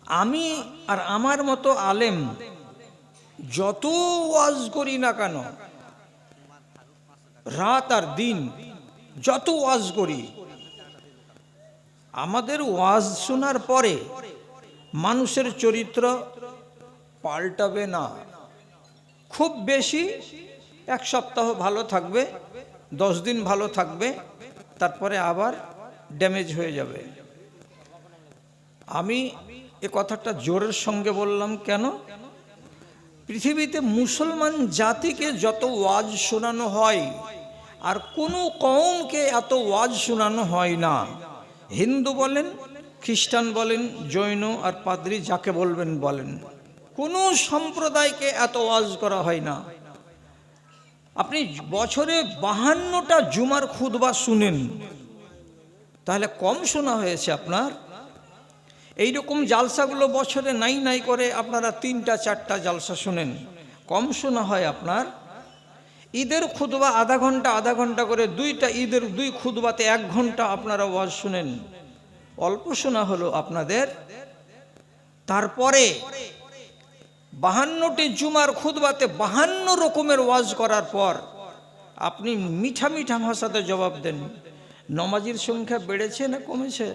আমি আর আমার মতো আলেম যত ওয়াজ করি না কেন, রাত আর দিন যত ওয়াজ করি, আমাদের ওয়াজ শোনার পরে মানুষের চরিত্র পাল্টাবে না। খুব বেশি এক সপ্তাহ ভালো থাকবে, 10 দিন ভালো থাকবে, তারপরে আবার ড্যামেজ হয়ে যাবে। আমি এ কথাটা জোরের সঙ্গে বললাম কেন? পৃথিবীতে মুসলমান জাতিকে যত ওয়াজ শোনানো হয় আর কোনো কওমকে এত ওয়াজ শোনানো হয় না। হিন্দু বলেন, খ্রিস্টান বলেন, জৈন আর পাদ্রী যাকে বলবেন বলেন, কোনো সম্প্রদায়কে এত ওয়াজ করা হয় না। আপনি বছরে 52টা জুমার খুতবা শুনেন, তাহলে কম শোনা হয়েছে আপনার? এইরকম জালসাগুলো বছরে নাই নাই করে আপনারা 3টা 4টা জালসা শুনেন, কম শোনা হয় আপনার? ঈদের খুতবা আধা ঘন্টা করে, 2টা ঈদের 2 খুতবাতে 1 ঘন্টা আপনারা ওয়াজ শুনেন, অল্প শোনা হলো আপনাদের। তারপরে 52টি জুমার খুতবাতে 52 রকমের ওয়াজ করার পর আপনি মিঠা মিঠা ভাষাতে জবাব দেন, নমাজির সংখ্যা বেড়েছে না কমেছে?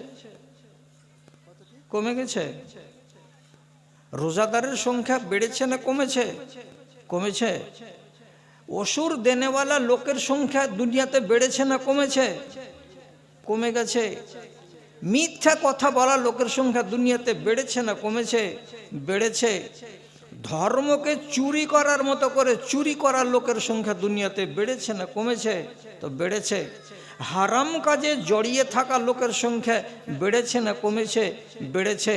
কমে গেছে। রোজাদারের সংখ্যা বেড়েছে না কমেছে? কমেছে। ওষুধ দেনেওয়ালা লোকের সংখ্যা দুনিয়াতে বেড়েছে না কমেছে? কমে গেছে। মিথ্যা কথা বলা লোকের সংখ্যা দুনিয়াতে বেড়েছে না কমেছে? বেড়েছে। ধর্মকে চুরি করার মতো করে চুরি করার লোকের সংখ্যা দুনিয়াতে বেড়েছে না কমেছে? তো বেড়েছে। হারাম কাজে জড়িয়ে থাকা লোকের সংখ্যা বেড়েছে না কমেছে? বেড়েছে।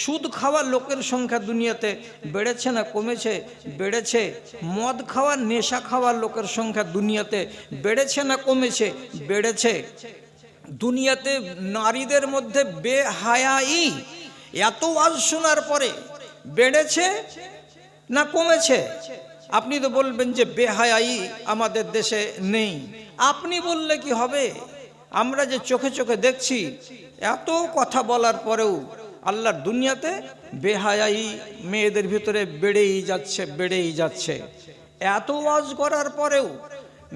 সুদ খাওয়ার লোকের সংখ্যা দুনিয়াতে বেড়েছে না কমেছে? বেড়েছে। মদ খাওয়ার, নেশা খাওয়ার লোকের সংখ্যা দুনিয়াতে বেড়েছে না কমেছে? বেড়েছে। দুনিয়াতে নারীদের মধ্যে বেহায়াই এত ওয়াজ শোনার পরে বেড়েছে না কমেছে? আপনি তো বলবেন যে বেহায়াই আমাদের দেশে নেই। আপনি বললে কি হবে? আমরা যে চোখে চোখে দেখছি, এত কথা বলার পরেও আল্লাহর দুনিয়াতে বেহায়াই মেয়েদের ভিতরে বেড়েই যাচ্ছে, বেড়েই যাচ্ছে। এত ওয়াজ করার পরেও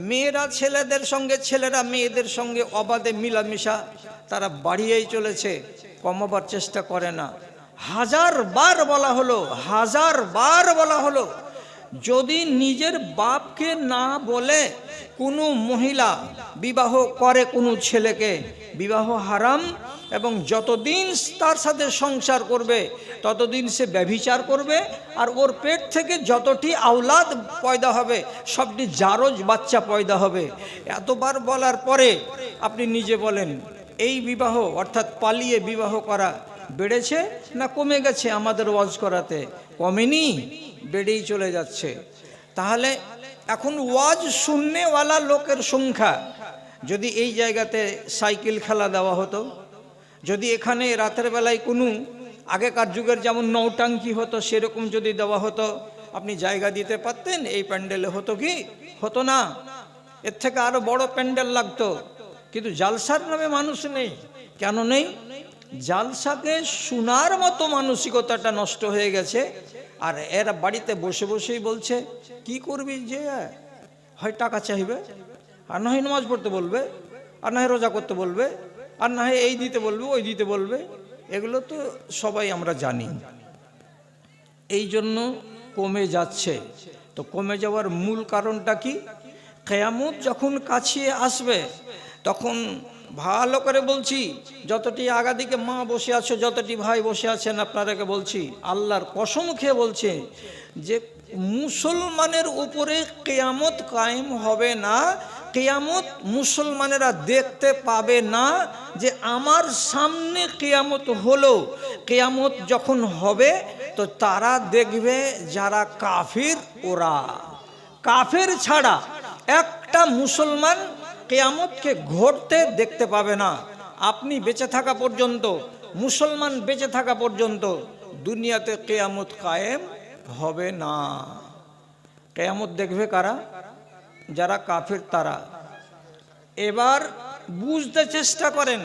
মেয়েরা ছেলেদের সঙ্গে, ছেলেরা মেয়েদের সঙ্গে অবাধে মিলামিশা তারা বাড়িয়েই চলেছে, কমাবার চেষ্টা করে না। 1000 বার বলা হলো, 1000 বার বলা হলো, যদি নিজের বাপকে না বলে কোনো মহিলা বিবাহ করে কোনো ছেলেকে, বিবাহ হারাম, এবং যতদিন তার সাথে সংসার করবে ততদিন সে ব্যভিচার করবে, আর ওর পেট থেকে যতটি আওলাদ পয়দা হবে সবটি জারজ বাচ্চা পয়দা হবে। এতবার বলার পরে আপনি নিজে বলেন, এই বিবাহ অর্থাৎ পালিয়ে বিবাহ করা বেড়েছে না কমে গেছে? আমাদের ওয়াজ করাতে কমেনি, বেড়েই চলে যাচ্ছে। তাহলে এখন ওয়াজ শুননেওয়ালা লোকের সংখ্যা, যদি এই জায়গাতে সাইকেল খেলা দেওয়া হতো, যদি এখানে রাতের বেলায় কোনো আগেকার যুগের যেমন নৌটাঙ্কি হতো সেরকম যদি দেওয়া হতো, আপনি জায়গা দিতে পারতেন? এই প্যান্ডেলে হতো কি? হতো না। এর থেকে আরো বড় প্যান্ডেল লাগতো। কিন্তু জালসার নামে মানুষ নেই। কেন নেই? জালসাকে শোনার মতো মানসিকতাটা নষ্ট হয়ে গেছে। আর এরা বাড়িতে বসে বসেই বলছে, কি করবি, যে হয় টাকা চাইবে, আর না হয় নামাজ পড়তে বলবে, আর না হয় রোজা করতে বলবে, আর না হয় এই দিতে বলবে, ওই দিতে বলবে। এগুলো তো সবাই আমরা জানি। এই জন্য কমে যাচ্ছে। তো কমে যাওয়ার মূল কারণটা কি? কিয়ামত যখন কাছে আসবে তখন ভালো করে বলছি, যতটি আগাদিকে মা বসে আছো, যতটি ভাই বসে আছেন, আপনারাকে বলছি, আল্লাহর কসম খেয়ে বলছে যে মুসলমানের উপরে কিয়ামত কায়েম হবে না। কিয়ামত মুসলমানেরা দেখতে পাবে না যে আমার সামনে কিয়ামত হলো। কিয়ামত যখন হবে তো তারা দেখবে যারা কাফির, ওরা কাফের ছাড়া একটা মুসলমান কিয়ামতকে ঘটতে দেখতে পাবে না। আপনি বেঁচে থাকা পর্যন্ত, মুসলমান বেঁচে থাকা পর্যন্ত দুনিয়াতে কিয়ামত কায়েম হবে না। কিয়ামত দেখবে কারা? যারা কাফির তারা। এবার বুঝতে চেষ্টা করেন,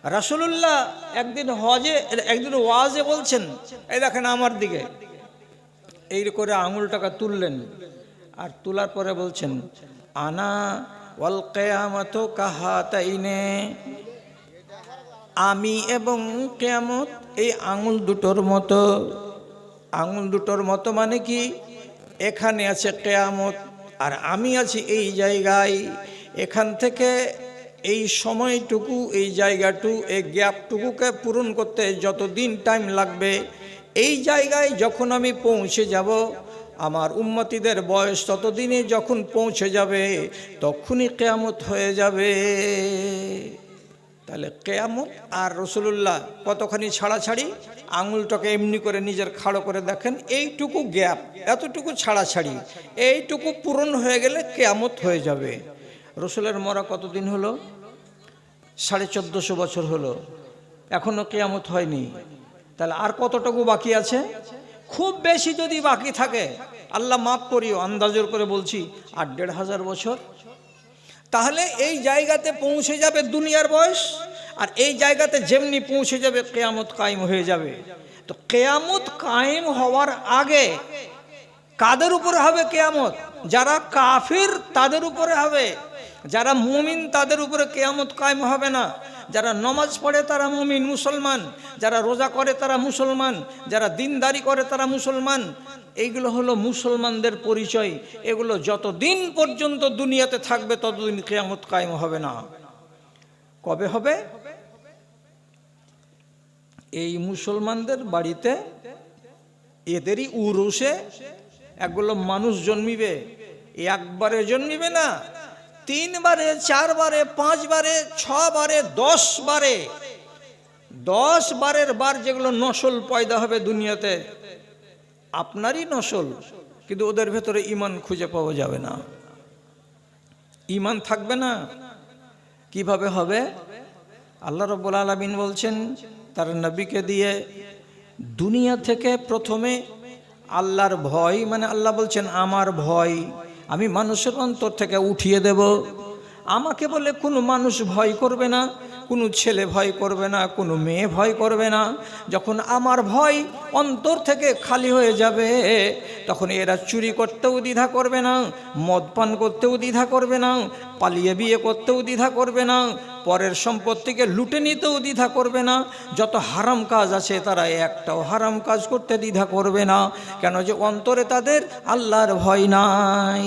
রাসূলুল্লাহ একদিন একদিন ওয়াজে বলছেন, এই দেখেন আমার দিকে, এই করে আঙুলটাকে তুললেন, আর তোলার পরে বলছেন, আনা ওয়াল কিয়ামাতু কাহাতাইনে, আমি এবং কিয়ামত এই আঙুল দুটোর মতো। আঙুল দুটোর মতো মানে কি? এখানে আছে কিয়ামত আর আমি আছি এই জায়গায়। এখান থেকে এই সময়টুকু, এই জায়গাটুকু, এই গ্যাপটুকুকে পূরণ করতে যত দিন টাইম লাগবে, এই জায়গায় যখন আমি পৌঁছে যাব, আমার উম্মতিদের বয়স ততদিনে যখন পৌঁছে যাবে, তখনই কিয়ামত হয়ে যাবে। তাহলে কিয়ামত আর রাসূলুল্লাহ কতখানি ছাড়াছাড়ি? আঙুলটাকে এমনি করে নিজের খাড়ো করে দেখেন, এইটুকু গ্যাপ, এতটুকু ছাড়াছাড়ি, এইটুকু পূরণ হয়ে গেলে কিয়ামত হয়ে যাবে। রসুলের মরা কতদিন হলো? 1450 বছর হলো, এখনো কিয়ামত হয়নি। তাহলে আর কতটুকু বাকি আছে? খুব বেশি যদি বাকি থাকে, আল্লাহ মাফ করিও, আন্দাজের করে বলছি, 8,500 বছর। তাহলে এই জায়গাতে পৌঁছে যাবে দুনিয়ার বয়স, আর এই জায়গাতে যেমনি পৌঁছে যাবে কিয়ামত কায়েম হয়ে যাবে। তো কিয়ামত কায়েম হওয়ার আগে কাদের উপরে হবে কিয়ামত? যারা কাফির তাদের উপরে হবে, যারা মুমিন তাদের উপরে কিয়ামত কায়েম হবে না। যারা নমাজ পড়ে তারা মুমিন, মুসলমান, যারা রোজা করে তারা মুসলমান, যারা দিনদারি করে তারা মুসলমান। এইগুলো হলো মুসলমানদের পরিচয়। এগুলো যতদিন পর্যন্ত দুনিয়াতে থাকবে ততদিন কিয়ামত কায়েম হবে না। কবে হবে? এই মুসলমানদের বাড়িতে এদেরই উরুসে একগুলো মানুষ জন্মিবে। একবারে জন্মিবে না, 3 বারে, 4 বারে, 5 বারে, 6 বারে, 10 বারে। 10 বারের বার যেগুলো নসল পয়দা হবে দুনিয়াতে, আপনারই নসল, কিন্তু ওদের ভেতরে ঈমান খুঁজে পাওয়া যাবে না, ঈমান থাকবে না। কিভাবে হবে? আল্লাহ রাব্বুল আলামিন বলছেন তার নবীকে দিয়ে, দুনিয়া থেকে প্রথমে আল্লাহর ভয়, মানে আল্লাহ বলছেন আমার ভয় আমি মানুষের অন্তর থেকে উঠিয়ে দেব। আমাকে বলে কোনো মানুষ ভয় করবে না, কোনো ছেলে ভয় করবে না, কোনো মেয়ে ভয় করবে না। যখন আমার ভয় অন্তর থেকে খালি হয়ে যাবে, তখন এরা চুরি করতেও দ্বিধা করবে না, মদ পান করতেও দ্বিধা করবে না, পালিয়ে বিয়ে করতেও দ্বিধা করবে না, পরের সম্পত্তিকে লুটে নিতেও দ্বিধা করবে না। যত হারাম কাজ আছে তারা একটাও হারাম কাজ করতে দ্বিধা করবে না। কেন? যে অন্তরে তাদের আল্লাহর ভয় নাই।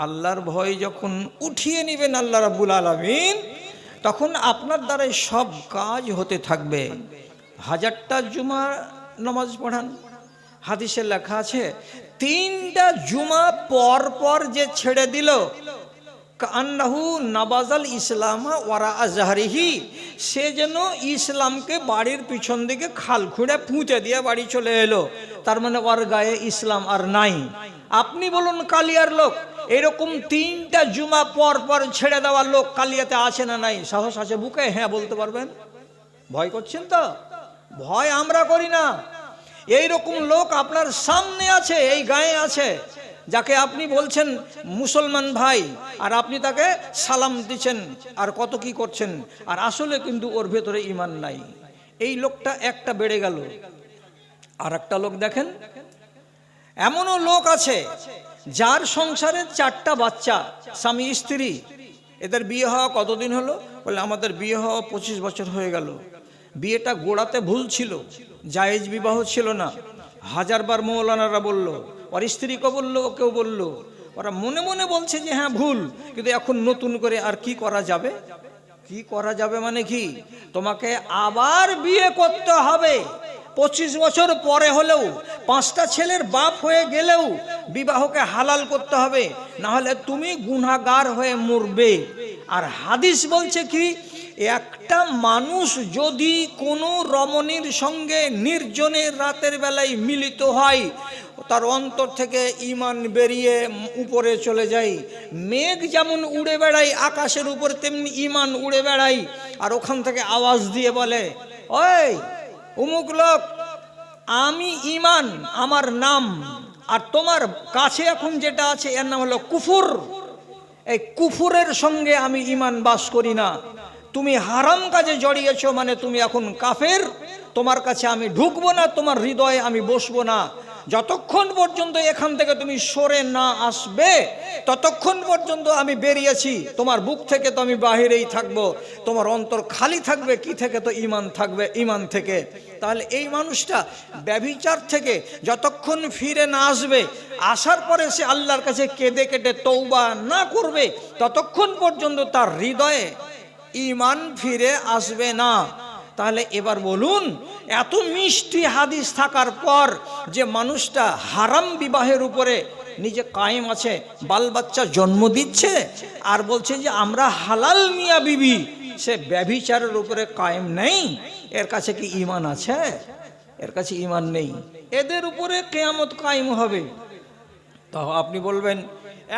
আল্লাহর ভয় যখন উঠিয়ে নেবেন আল্লাহ রাব্বুল আলামিন, তখন আপনার দ্বারাই সব কাজ হতে থাকবে। 1000টা জুমা নামাজ পড়ান, হাদিসে লেখা আছে 3টা জুমা পর পর যে ছেড়ে দিল, কান্নাহু নাবাজাল ইসলামা ওয়ারা আজহারিহি, সে যেন ইসলামকে বাড়ির পিছন দিকে খাল খুঁড়ে পুঁতে দিয়ে বাড়ি চলে এলো। তার মানে ওর গায়ে ইসলাম আর নাই। আপনি বলুন কালিয়ার লোক, এরকম 3টা জুমা পর পর ছেড়ে দেওয়ার লোক কালিয়াতে আছে না নাই? সাহস আছে বুকে? হ্যাঁ বলতে পারবেন? ভয় করছেন তো? ভয় আমরা করি না। এইরকম লোক আপনার সামনে আছে, এই গায়ে আছে, যাকে আপনি বলছেন মুসলমান ভাই, আর আপনি তাকে সালাম দিচ্ছেন আর কত কি করছেন, আর আসলে কিন্তু ওর ভেতরে ঈমান নাই। এই লোকটা একটা বেড়ে গেল। আর একটা লোক দেখেন, এমনও লোক আছে যার সংসারে 4টা বাচ্চা, স্বামী স্ত্রী। এদের বিয়ে হওয়া কতদিন হলো? বলে আমাদের বিয়ে হওয়া 25 বছর হয়ে গেল। বিয়েটা গোড়াতে ভুল ছিল, জায়েজ বিবাহ ছিল না। 1000 বার মৌলানারা বলল, ওর স্ত্রীকে বললো, ওকেও বললো, ওরা মনে মনে বলছে যে হ্যাঁ ভুল, কিন্তু এখন নতুন করে আর কি করা যাবে? কি করা যাবে মানে কি? তোমাকে আবার বিয়ে করতে হবে। 25 বছর পরে হলেও, 5টা ছেলের বাপ হয়ে গেলেও বিবাহকে হালাল করতে হবে, না হলে তুমি গুনাহগার হয়ে মরবে। আর হাদিস বলছে কি, একটা মানুষ যদি কোনো রমণীর সঙ্গে নির্জনের রাতের বেলায় মিলিত হয়, তার অন্তর থেকে ঈমান বেরিয়ে উপরে চলে যায়। মেঘ যেমন উড়ে বেড়ায় আকাশের উপর, তেমনি ঈমান উড়ে বেড়ায়। আর ওখান থেকে আওয়াজ দিয়ে বলে, ওই অমুক লোক, আমি ঈমান আমার নাম, আর তোমার কাছে এখন যেটা আছে এর নাম হলো কুফর। এই কুফরের সঙ্গে আমি ঈমান বাস করি না। তুমি হারাম কাজে জড়িয়েছো মানে তুমি এখন কাফের, তোমার কাছে আমি ঢুকবো না, তোমার হৃদয়ে আমি বসবো না। যতক্ষণ পর্যন্ত এখান থেকে তুমি সরে না আসবে ততক্ষণ পর্যন্ত আমি বেরিয়েছি, তোমার বুক থেকে তো আমি বাহিরেই থাকবো, তোমার অন্তর খালি থাকবে কি থেকে? তো ঈমান থাকবে, ঈমান থেকে। তাহলে এই মানুষটা ব্যভিচার থেকে যতক্ষণ ফিরে না আসবে, আসার পরে সে আল্লাহর কাছে কেঁদে কেটে তওবা না করবে ততক্ষণ পর্যন্ত তার হৃদয়ে ঈমান ফিরে আসবে না। তাহলে এবার বলুন, এত মিষ্টি হাদিস থাকার পর যে মানুষটা হারাম বিবাহের উপরে নিজে কায়েম আছে, বাল বাচ্চা জন্ম দিচ্ছে, আর বলছে যে আমরা হালাল মিয়া বিবি, সে ব্যভিচারের উপরে কায়েম নেই, এর কাছে কি ঈমান আছে? এর কাছে ঈমান নেই। এদের উপরে কিয়ামত কায়েম হবে। তো আপনি বলবেন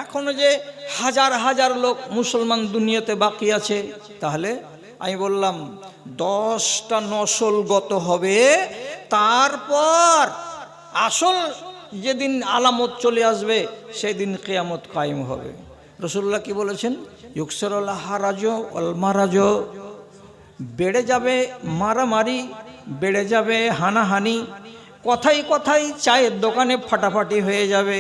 এখনো যে হাজার হাজার লোক মুসলমান দুনিয়াতে বাকি আছে, তাহলে আমি বললাম 10টা নসলগত হবে, তারপর আসল যেদিন আলামত চলে আসবে সেদিন কিয়ামত কায়েম হবে। রাসূলুল্লাহ কি বলেছেন? ইউকসিরুল হারাজ ওয়াল মারাজ, বেড়ে যাবে মারামারি, বেড়ে যাবে হানাহানি, কথায় কথায় চায়ের দোকানে ফাটাফাটি হয়ে যাবে,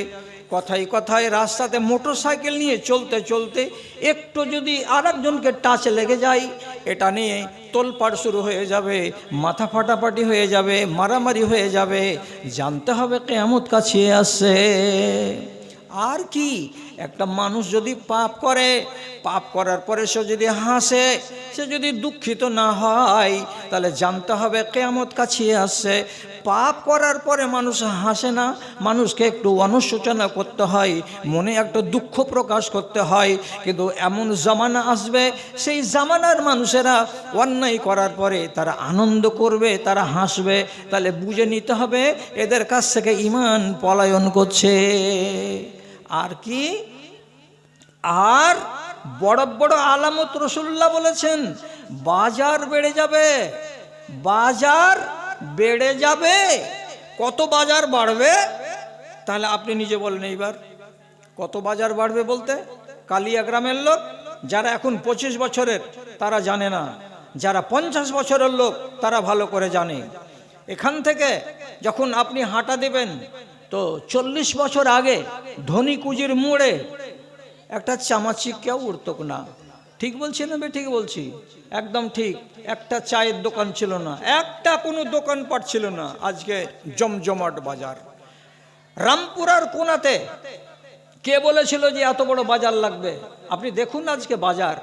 কথায় কথায় রাস্তাতে মোটর সাইকেল নিয়ে চলতে চলতে একটু যদি আরেকজনকে টাচ লেগে যায় এটা নিয়ে তোলপাড় শুরু হয়ে যাবে, মাথা ফাটাফাটি হয়ে যাবে, মারামারি হয়ে যাবে। জানতে হবে কিয়ামত কাছে আসছে। আর কি, একটা মানুষ যদি পাপ করে, পাপ করার পরে সে যদি হাসে, সে যদি দুঃখিত না হয়, তাহলে জানতে হবে কিয়ামত কাছে আসছে। পাপ করার পরে মানুষ হাসে না, মানুষকে একটু অনুশোচনা করতে হয়, মনে একটা দুঃখ প্রকাশ করতে হয়। কিন্তু এমন জামানা আসবে, সেই জামানার মানুষেরা অন্যায় করার পরে তারা আনন্দ করবে, তারা হাসবে। তাহলে বুঝে নিতে হবে এদের কাছ থেকে ঈমান পলায়ন করছে। আর কি, আর বড় বড় আলামত রাসূলুল্লাহ বলেছেন, বাজার বেড়ে যাবে, বাজার বেড়ে যাবে। কত বাজার বাড়বে? তাহলে আপনি নিজে বলেন এইবার, কত বাজার বাড়বে বলতে? কালিয়া গ্রামের লোক যারা এখন 25 বছরের তারা জানে না, যারা 50 বছরের লোক তারা ভালো করে জানে। এখান থেকে যখন আপনি হাঁটা দেবেন তো 40 বছর আগে ধনীকুজির মোড়ে একটা চামাচি কেউ উঠত না। ঠিক বলছি না? ঠিক বলছি, একদম ঠিক। একটা চায়ের দোকান ছিল না, একটা কোনো দোকানপাট ছিল না। আজকে জমজমাট বাজার। রামপুরার কোনাতে কে বলেছিল যে এত বড় বাজার লাগবে? আপনি দেখুন আজকে বাজার।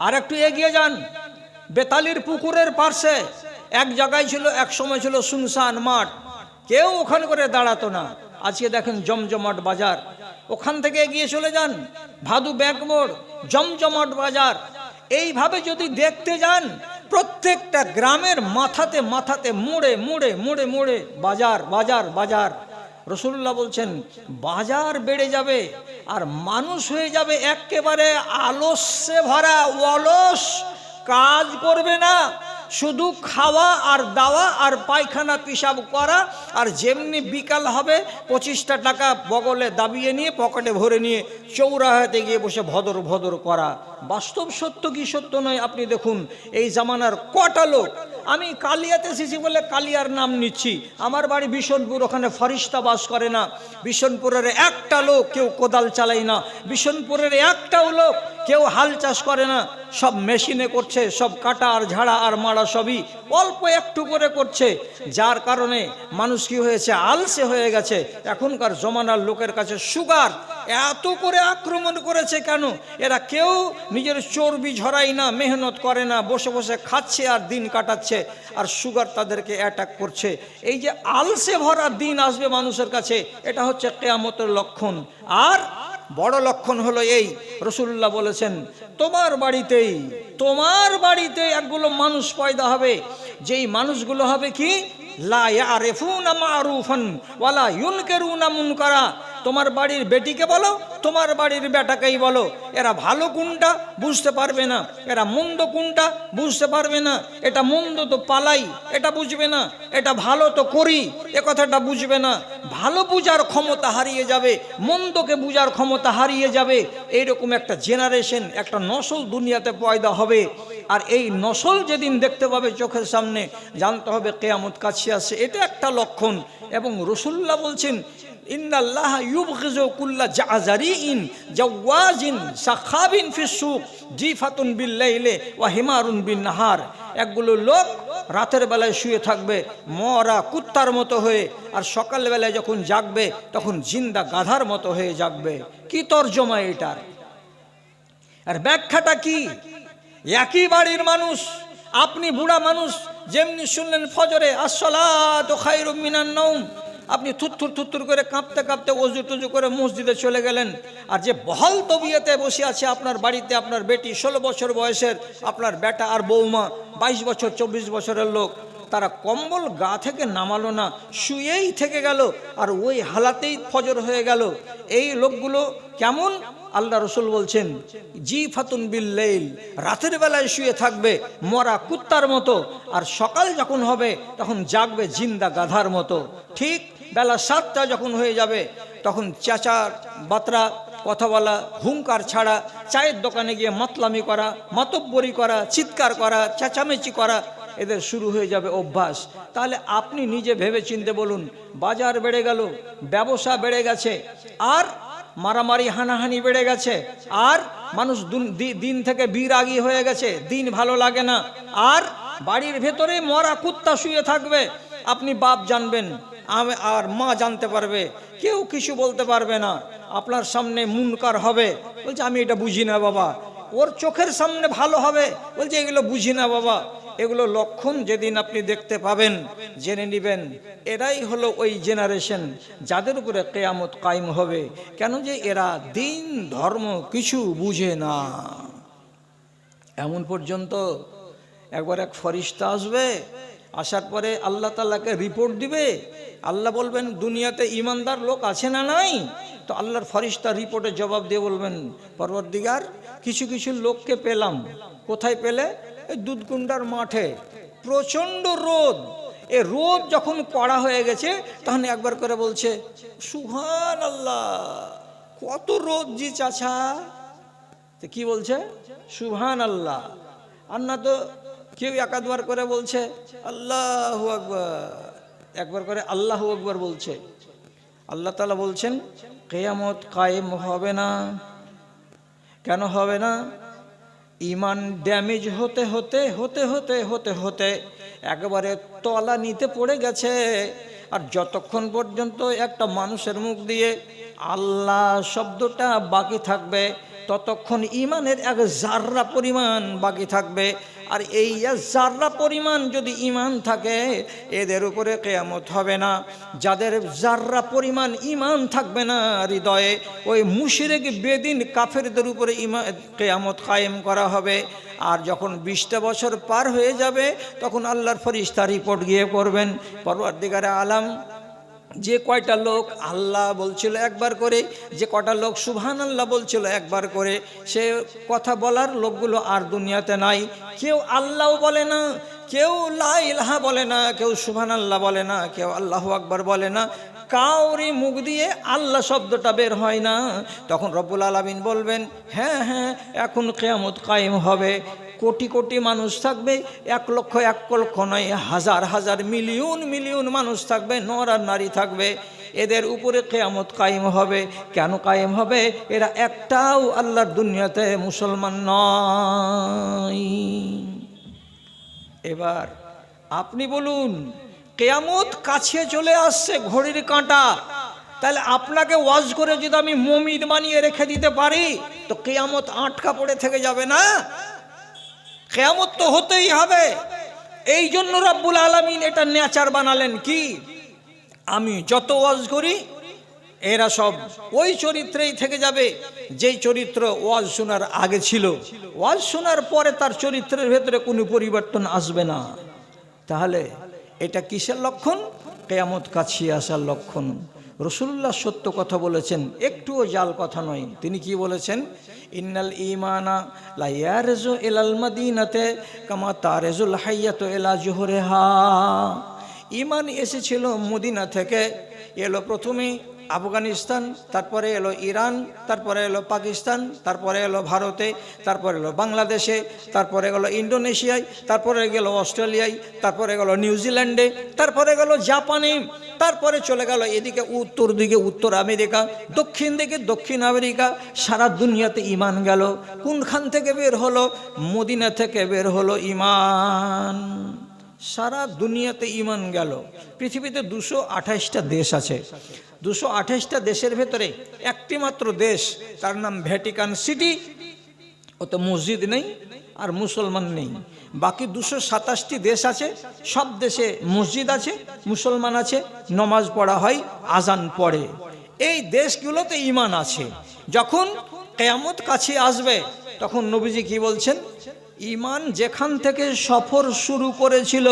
আর একটু এগিয়ে যান, বেতালির পুকুরের পাশে এক জায়গায় ছিল, এক সময় ছিল শুনশান মাঠ, কেউ ওখানে করে দাঁড়াতো না। আজকে দেখেন জমজমাট বাজার। ওখান থেকে এগিয়ে চলে যান, ভাদু ব্যাংক মোড়, জমজমাট বাজার। এইভাবে যদি দেখতে যান, প্রত্যেকটা গ্রামের মাথাতে মাথাতে মোড়ে মোড়ে মোড়ে মোড়ে বাজার বাজার বাজার। রাসূলুল্লাহ বলছেন বাজার বেড়ে যাবে আর মানুষ হয়ে যাবে একেবারে আলস্যে ভরা, অলস, কাজ করবে না, শুধু খাওয়া আর দাওয়া আর পায়খানা পিসাব করা। আর যেমনি বিকাল হবে 25টা টাকা বগলে দাবিয়ে নিয়ে পকেটে ভরে নিয়ে চৌরাহাতে গিয়ে বসে ভদর ভদর করা। বাস্তব সত্য কি সত্য নয় আপনি দেখুন। এই জামানার কটা লোক, আমি কালিয়াতে এসেছি বলে কালিয়ার নাম নিচ্ছি, আমার বাড়ি বিশনপুর, ওখানে ফরিস্তা বাস করে না। বিশনপুরের একটা লোক কেউ কোদাল চালায় না, বিশনপুরের একটাও লোক কেউ হাল চাষ করে না, সব মেশিনে করছে, সব কাটা আর ঝাড়া আর মারা সবই অল্প একটু করে করছে। যার কারণে মানুষ কি হয়েছে, আলসে হয়ে গেছে। এখনকার জমানার লোকের কাছে সুগার এত করে আক্রমণ করেছে কেন? এরা কেউ নিজের চর্বি ঝরাই না, মেহনত করে না, বসে বসে খাচ্ছে আর দিন কাটাচ্ছে, আর সুগার তাদেরকে অ্যাটাক করছে। এই যে আলসে ভরা দিন আসবে মানুষের কাছে, এটা হচ্ছে কিয়ামতের লক্ষণ। আর বড় লক্ষণ হলো এই, রাসূলুল্লাহ বলেছেন তোমার বাড়িতেই একগুলো মানুষ পয়দা হবে, যেই মানুষগুলো হবে কি, লা ইয়ারিফুনা মারুফান ওয়ালা ইউনকিরুনা মুনকারা। তোমার বাড়ির বেটিকে বলো, তোমার বাড়ির বেটাকেই বলো, এরা ভালো কোনটা বুঝতে পারবে না, এরা মন্দ কোনটা বুঝতে পারবে না, এটা মন্দ তো পালাই এটা বুঝবে না, এটা ভালো তো করি এ কথাটা বুঝবে না। ভালো বুঝার ক্ষমতা হারিয়ে যাবে, মন্দকে বুঝার ক্ষমতা হারিয়ে যাবে। এইরকম একটা জেনারেশন, একটা নসল দুনিয়াতে পয়দা হবে। আর এই নসল যেদিন দেখতে পাবে চোখের সামনে, জানতে হবে কিয়ামত কাছে আসছে। এটা একটা লক্ষণ। এবং রাসূলুল্লাহ বলছেন, ইন্নাল্লাহ ইউবগিযু কুল্লা জাযারিইন জাওয়াজিন সাখাবিন ফিস সুক জিফাতুন বিল লাইলি ওয়া হিমারুন বিন নাহার। একগুলো লোক রাতের বেলায় শুয়ে থাকবে মরা কুত্তার মতো হয়ে, আর সকালবেলায় যখন জাগবে তখন জিন্দা গাধার মতো হয়ে জাগবে। কি তর্জমা এটার? আর ব্যাখ্যাটা কি? একই বাড়ির মানুষ, আপনি বুড়া মানুষ, যেমনি শুনলেন ফজরে আসসালাতু খায়রুম মিনান নাওম, আপনি থুত্থুর থুত্থুর করে কাঁপতে কাঁপতে অজু টজু করে মসজিদে চলে গেলেন। আর যে বহাল তবিয়তে বসে আছে আপনার বাড়িতে, আপনার বেটি 16 বছর বয়সের, আপনার বেটা আর বৌমা 22 বছর 24 বছরের লোক, তারা কম্বল গা থেকে নামালো না, শুয়েই থেকে গেল, আর ওই হালাতেই ফজর হয়ে গেল। এই লোকগুলো কেমন? আল্লাহ রসুল বলছেন জিফাতুন বিল লাইল, রাতের বেলায় শুয়ে থাকবে মরা কুত্তার মতো, আর সকাল যখন হবে তখন জাগবে জিন্দা গাধার মতো। ঠিক বেলা 7টা যখন হয়ে যাবে তখন চেঁচা বাতরা কথা বলা, হুঙ্কার ছাড়া, চায়ের দোকানে গিয়ে মাতলামি করা, মাতব্বরি করা, চিৎকার করা, চেঁচামেচি করা, এদের শুরু হয়ে যাবে অভ্যাস। তাহলে আপনি নিজে ভেবে চিনতে বলুন, বাজার বেড়ে গেল, ব্যবসা বেড়ে গেছে, আর মারামারি হানাহানি বেড়ে গেছে, আর মানুষ দিন থেকে বিরাগী হয়ে গেছে, দিন ভালো লাগে না, আর বাড়ির ভেতরে মরা কুত্তা শুয়ে থাকবে। আপনি বাপ জানবেন আর মা জানতে পারবে, কেউ কিছু বলতে পারবে না। আপনার সামনে মুনকার হবে, বলছে আমি এটা বুঝি না বাবা। ওর চোখের সামনে ভালো হবে, বলছে এগুলো বুঝি না বাবা। এগুলো লক্ষণ যেদিন আপনি দেখতে পাবেন, জেনে নেবেন এরাই হলো ওই জেনারেশন যাদের উপরে কিয়ামত কায়েম হবে। কেন? যে এরা দিন ধর্ম কিছু বুঝে না। এমন পর্যন্ত একবার এক ফরিস্তা আসবে, আসার পরে আল্লাহ তাআলাকে রিপোর্ট দিবে। আল্লাহ বলবেন দুনিয়াতে ইমানদার লোক আছে না নাই? তো আল্লাহর ফরিস্তা রিপোর্টে জবাব দিয়ে বলবেন, পরওয়ারদিগার কিছু কিছু লোককে পেলাম। কোথায় পেলে? এই দুধকুন্ডার মাঠে, প্রচণ্ড রোদ। এ রোদ যখন কড়া হয়ে গেছে তখন একবার করে বলছে সুবহানাল্লাহ, কত রোদ জি চাচা। তো কি বলছে? সুবহানাল্লাহ। আর না তো কেউ একাধবার করে বলছে আল্লাহু আকবার, একবার করে আল্লাহু আকবার বলছে। আল্লাহ তাআলা বলছেন কিয়ামত কায়েম হবে না। কেন হবে না? ইমান ড্যামেজ হতে হতে হতে হতে হতে হতে একেবারে তলা নিতে পড়ে গেছে। আর যতক্ষণ পর্যন্ত একটা মানুষের মুখ দিয়ে আল্লাহ শব্দটা বাকি থাকবে, ততক্ষণ ইমানের এক জাররা পরিমাণ বাকি থাকবে। আর এই জাররা পরিমাণ যদি ইমান থাকে, এদের উপরে কিয়ামত হবে না। যাদের জাররা পরিমাণ ইমান থাকবে না হৃদয়ে, ওই মুশরিক বেদিন কাফেরদের উপরে কিয়ামত কায়েম করা হবে। আর যখন 20টা বছর পার হয়ে যাবে তখন আল্লাহর ফেরেশতা রিপোর্ট গিয়ে করবেন, পরওয়ারদিগারে আলাম যে কয়টা লোক আল্লাহ বলছিল একবার করে, যে কয়টা লোক সুবহানাল্লাহ বলছিল একবার করে, সে কথা বলার লোকগুলো আর দুনিয়াতে নাই। কেউ আল্লাহ বলে না, কেউ লা ইলাহা বলে না, কেউ সুবহানাল্লাহ বলে না, কেউ আল্লাহু আকবার বলে না, কাউরি মুখ দিয়ে আল্লাহ শব্দটা বের হয় না। তখন রব্বুল আলামিন বলবেন হ্যাঁ হ্যাঁ এখন কিয়ামত কায়েম হবে। কোটি কোটি মানুষ থাকবে, 1 লক্ষ 1 লক্ষ নয়, হাজার হাজার মিলিয়ন মিলিয়ন মানুষ থাকবে, নর আর নারী থাকবে। এদের উপরে কিয়ামত কায়েম হবে। কেন কায়েম হবে? এরা একটাও আল্লাহর দুনিয়াতে মুসলমান নয়। এবার আপনি বলুন, কিয়ামত কাছে চলে আসছে, ঘড়ির কাঁটা। তাহলে আপনাকে ওয়াজ করে যদি আমি মুমিন বানিয়ে রেখে দিতে পারি, তো কিয়ামত আটকা পড়ে থেকে যাবে না? কিয়ামত তো হতেই হবে। এই জন্য রব্বুল আলামিন এটা নেচার বানালেন কি, আমি যত ওয়াজ করি এরা সব ওই চরিত্রেই থেকে যাবে যেই চরিত্র ওয়াজ শোনার আগে ছিল। ওয়াজ শোনার পরে তার চরিত্রের ভেতরে কোনো পরিবর্তন আসবে না। তাহলে এটা কিসের লক্ষণ? কিয়ামত কাছে আসার লক্ষণ। রসুল্লাহ সত্য কথা বলেছেন, একটুও জাল কথা নয়। তিনি কি বলেছেন? ইন্নাল ইমানা লা ইয়ারজু ইলাল মাদিনাতে কামা তারজুল হাইয়াতু ইলা জুহরিহা। ইমান এসেছিল মদিনা থেকে, এলো প্রথমে আফগানিস্তান, তারপরে এলো ইরান, তারপরে এলো পাকিস্তান, তারপরে এলো ভারতে, তারপরে এলো বাংলাদেশে, তারপরে গেলো ইন্দোনেশিয়ায়, তারপরে গেল অস্ট্রেলিয়ায়, তারপরে গেল নিউজিল্যান্ডে, তারপরে গেল জাপানে, তারপরে চলে গেল এদিকে উত্তর দিকে উত্তর আমেরিকা, দক্ষিণ দিকে দক্ষিণ আমেরিকা। সারা দুনিয়াতে ইমান গেল। কোনখান থেকে বের হলো? মদিনা থেকে বের হলো ইমান। সারা দুনিয়াতে ইমান গেল। পৃথিবীতে 228টা দেশ আছে। 228টা দেশের ভেতরে একটি মাত্র দেশ, তার নাম ভ্যাটিকান সিটি। ওতে মসজিদ নেই আর মুসলমান নেই। বাকি 227টি দেশ আছে, সব দেশে মসজিদ আছে, মুসলমান আছে, নমাজ পড়া হয়, আজান পড়ে। এই দেশগুলোতে ইমান আছে। যখন কিয়ামত কাছে আসবে তখন নবীজি কি বলছেন? ইমান যেখান থেকে সফর শুরু করেছিল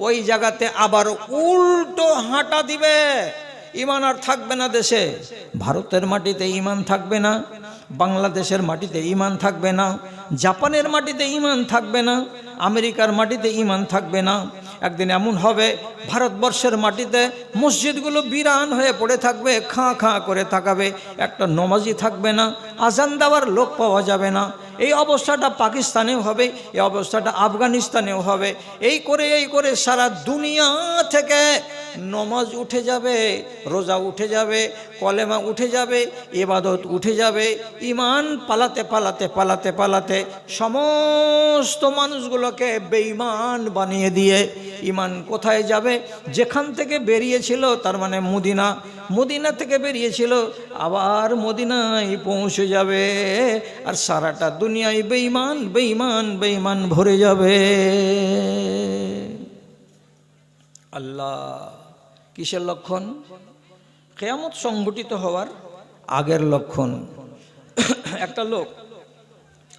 ওই জায়গাতে আবার উল্টো হাঁটা দিবে। ইমান আর থাকবে না দেশে। ভারতের মাটিতে ইমান থাকবে না, বাংলাদেশের মাটিতে ইমান থাকবে না, জাপানের মাটিতে ইমান থাকবে না, আমেরিকার মাটিতে ইমান থাকবে না। একদিন এমন হবে ভারতবর্ষের মাটিতে মসজিদগুলো বিরান হয়ে পড়ে থাকবে, খাঁ খাঁ করে তাকাবে, একটা নমাজি থাকবে না, আজান দেওয়ার লোক পাওয়া যাবে না। এই অবস্থাটা পাকিস্তানেও হবে, এই অবস্থাটা আফগানিস্তানেও হবে। এই করে সারা দুনিয়া থেকে নমাজ উঠে যাবে, রোজা উঠে যাবে, কলেমা উঠে যাবে, ইবাদত উঠে যাবে। ইমান পালাতে পালাতে পালাতে পালাতে সমস্ত মানুষগুলোকে বেঈমান বানিয়ে দিয়ে ইমান কোথায় যাবে? যেখান থেকে বেরিয়েছিল, তার মানে মদিনা। মদিনা থেকে বেরিয়েছিল আবার মদিনায় পৌঁছে যাবে। আর সারাটা দুনিয়ায় বেঈমান বেঈমান বেঈমান ভরে যাবে। আল্লাহ, কিসের লক্ষণ? কিয়ামত সংঘটিত হওয়ার আগের লক্ষণ। একটা লোক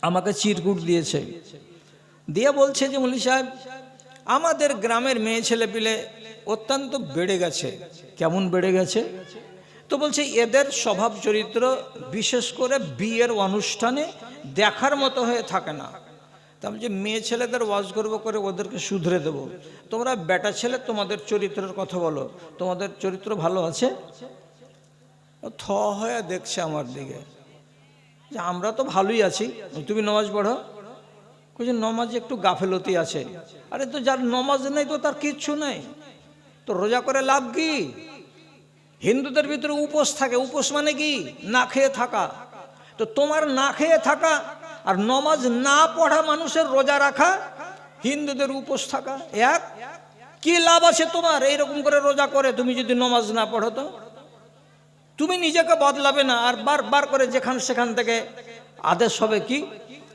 আমাকে চিরকুট দিয়েছে, দিয়ে বলছে যে মৌলভী সাহেব, আমাদের গ্রামের মেয়ে ছেলে পিলে অত্যন্ত বেড়ে গেছে। কেমন বেড়ে গেছে? তো বলছে এদের স্বভাব চরিত্র বিশেষ করে বিয়ের অনুষ্ঠানে দেখার মতো হয়ে থাকে না। তা বলছে মেয়ে ছেলেদের ওয়াজ করবো করে ওদেরকে শুধরে দেবো। তোমরা বেটা ছেলে তোমাদের চরিত্রের কথা বলো, তোমাদের চরিত্র ভালো আছে? থ হয়ে দেখছে আমার দিকে যে আমরা তো ভালোই আছি, তুমি নামাজ পড়ো। বলছে নমাজে একটু গাফেলতি আছে। আরে তো যার নমাজ নেই তো তার কিচ্ছু নেই, তো রোজা করে লাভ কি? হিন্দুদের ভিতরে উপোস থাকে। উপোস মানে কি? না খেয়ে থাকা। তো তোমার না খেয়ে থাকা আর নমাজ না পড়া মানুষের রোজা রাখা, হিন্দুদের উপোস থাকা এক। কি লাভ আছে তোমার এইরকম করে রোজা করে তুমি যদি নমাজ না পড়ো? তো তুমি নিজেকে বদলাবে না, আর বারবার করে যেখান সেখান থেকে আদেশ হবে কি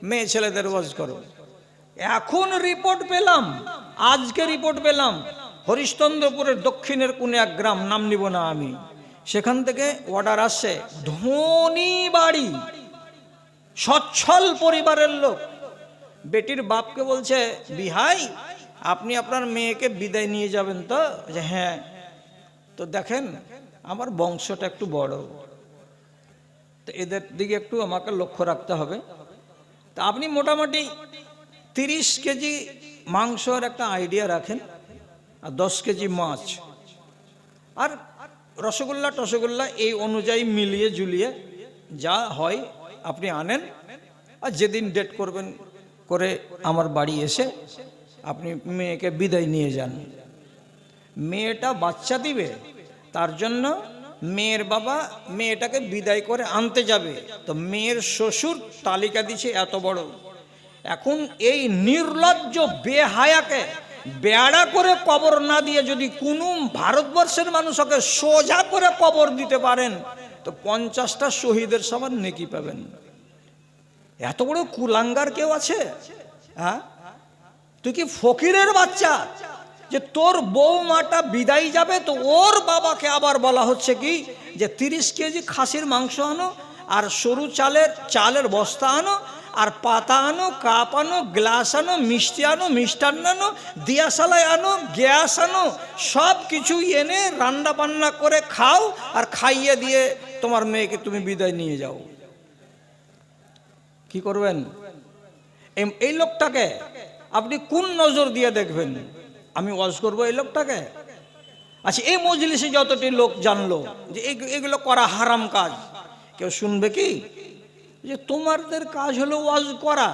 মেয়ে ছেলেদের ওয়াজ করো। এখন রিপোর্ট পেলাম, আজকে রিপোর্ট পেলাম, হরিশ্চন্দ্রপুরের দক্ষিণের কোন এক গ্রাম, নাম নিব না আমি, সেখান থেকে অর্ডার আসছে, ধনী বাড়ি, সচ্ছল পরিবারের লোক, বেটির বাপকে বলছে বিহাই আপনি আপনার মেয়েকে বিদায় নিয়ে যাবেন তো? যে হ্যাঁ। তো দেখেন আমার বংশটা একটু বড়, তো এদের দিকে একটু আমাকে লক্ষ্য রাখতে হবে। তা আপনি মোটামুটি 30 কেজি মাংসর একটা আইডিয়া রাখেন, আর 10 কেজি মাছ, আর রসগোল্লা এই অনুযায়ী মিলিয়ে ঝুলিয়ে যা হয় আপনি আনেন। আর যেদিন ডেট করবেন করে আমার বাড়ি এসে আপনি মেয়েকে বিদায় নিয়ে যান। মেয়েটা বাচ্চা দিবে, তার জন্য মেয়ের বাবা মেয়েটাকে বিদায় করে আনতে যাবে। তো মেয়ের শ্বশুর তালিকা দিচ্ছে এত বড়। এখন এই নির্লজ্জ বেহায়াকে বেড়া করে কবর না দিয়ে যদি কোনো ভারতবর্ষের মানুষ ওকে সোজা করে কবর দিতে পারেন তো 50টা শহীদের সমান নেকি পাবেন। এত বড় কুলাঙ্গার কেউ আছে? হ্যাঁ, তুই কি ফকিরের বাচ্চা যে তোর বৌমাটা বিদায় যাবে, তো ওর বাবাকে আবার বলা হচ্ছে কি যে 30 কেজি খাসির মাংস আনো আর সরু চালের বস্তা আনো আর পাতা আনো, কাপ আনো, গ্লাস আনো, মিষ্টি আনো, মিষ্টান্ন আনো, দিয়াশালায় আনো, গ্যাস আনো, সব কিছু এনে রান্না বান্না করে খাও, আর খাইয়ে দিয়ে তোমার মেয়েকে তুমি বিদায় নিয়ে যাও। কি করবেন? এই লোকটাকে আপনি কোন নজর দিয়ে দেখবেন? আমি ওয়াজ করবো এই লোকটাকে? আচ্ছা, এই মজলিসে যতটি লোক জানলো যে এগুলো করা হারাম কাজ, কেউ শুনবে কি? যে তোমাদের কাজ হলো ওয়াজ করা,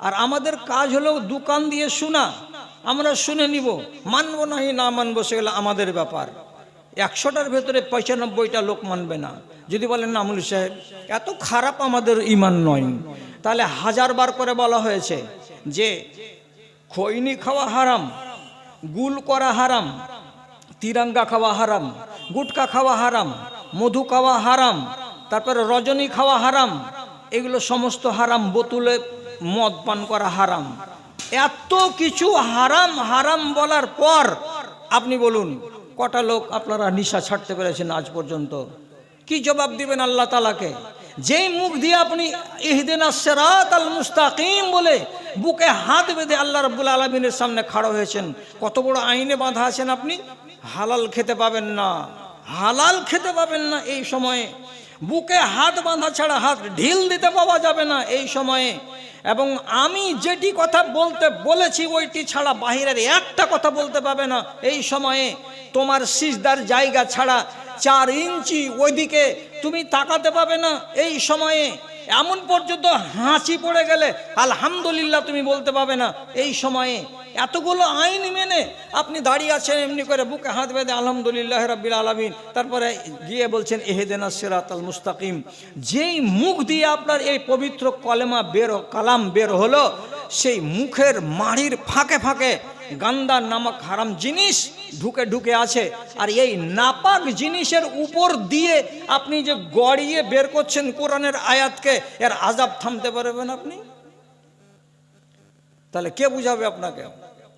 আর আমাদের কাজ হলো দোকান দিয়ে শোনা। আমরা শুনে নিব, মানবো নাহি না মানবো সেগুলো আমাদের ব্যাপার। 100টার ভেতরে 95টা লোক মানবে না। যদি বলেন না আমুল সাহেব এত খারাপ আমাদের ইমান নয়, তাহলে 1000 বার করে বলা হয়েছে যে খৈনি খাওয়া হারাম, গুল করা হারাম, তিরঙ্গা খাওয়া হারাম, গুটকা খাওয়া হারাম, মধু খাওয়া হারাম, তারপরে রজনী খাওয়া হারাম, এগুলো সমস্ত হারাম। বোতলে মদ পান করা হারাম। এত কিছু হারাম হারাম বলার পর আপনি বলুন কটা লোক আপনারা নিশা ছাড়তে পেরেছেন আজ পর্যন্ত? কি জবাব দিবেন আল্লাহ তাআলাকে? যেই মুখ দিয়ে আপনি ইহদিনাস সিরাতাল মুস্তাকিম বলে বুকে হাত বেঁধে আল্লাহ রাব্বুল আলামিনের সামনে খাড়া হয়েছেন, কত বড় আইনে বাঁধা আছেন আপনি? হালাল খেতে পাবেন না, হালাল খেতে পাবেন না এই সময়ে। বুকে হাত বাঁধা ছাড়া হাত ঢিল দিতে পাওয়া যাবে না এই সময়ে। এবং আমি যেটি কথা বলতে বলেছি ওইটি ছাড়া বাহিরের একটা কথা বলতে পাবে না এই সময়ে। তোমার সিজদার জায়গা ছাড়া 4 ইঞ্চি ওইদিকে তুমি তাকাতে পাবে না এই সময়ে। এমন পর্যন্ত হাঁচি পড়ে গেলে আলহামদুলিল্লাহ তুমি বলতে পাবে না এই সময়ে। এতগুলো আইন মেনে আপনি দাঁড়িয়ে আছেন এমনি করে বুকে হাত বেঁধে আলহামদুলিল্লাহ রাব্বিল আলামিন, তারপরে গিয়ে বলছেন ইহদিনাস সিরাতাল মুস্তাকিম। যেই মুখ দিয়ে আপনার এই পবিত্র কালাম বের হলো, সেই মুখের মাড়ির ফাঁকে ফাঁকে গান্দা নামক হারাম জিনিস ঢুকে ঢুকে আছে। আর এই নাপাক জিনিসের উপর দিয়ে আপনি যে গড়িয়ে বের করছেন কোরআনের আয়াতকে, এর আযাব থামতে পারবেন আপনি? তাহলে কে বুঝাবে আপনাকে?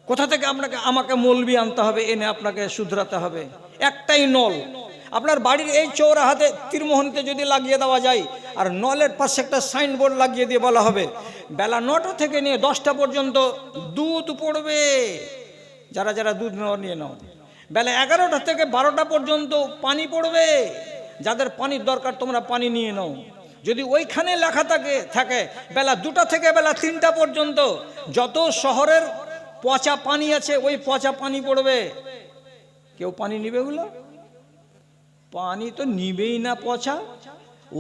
কোথা থেকে আমাকে মৌলবি আনতে হবে, এনে আপনাকে শুধরাতে হবে? একটাই নল আপনার বাড়ির এই চৌরাহাতে তীরমোহনীতে যদি লাগিয়ে দেওয়া যায়, আর নলের পাশে একটা সাইনবোর্ড লাগিয়ে দিয়ে বলা হবে বেলা 9টা থেকে নিয়ে 10টা পর্যন্ত দুধ পড়বে, যারা যারা দুধ নিয়ে নাও। বেলা 11টা থেকে 12টা পর্যন্ত পানি পড়বে, যাদের পানির দরকার তোমরা পানি নিয়ে নাও। যদি ওইখানে লেখা থাকে বেলা 2টা থেকে বেলা 3টা পর্যন্ত যত শহরের পচা পানি আছে ওই পচা পানি পড়বে, কেউ পানি নিবে? ওগুলো পানি তো নিবেই না পচা।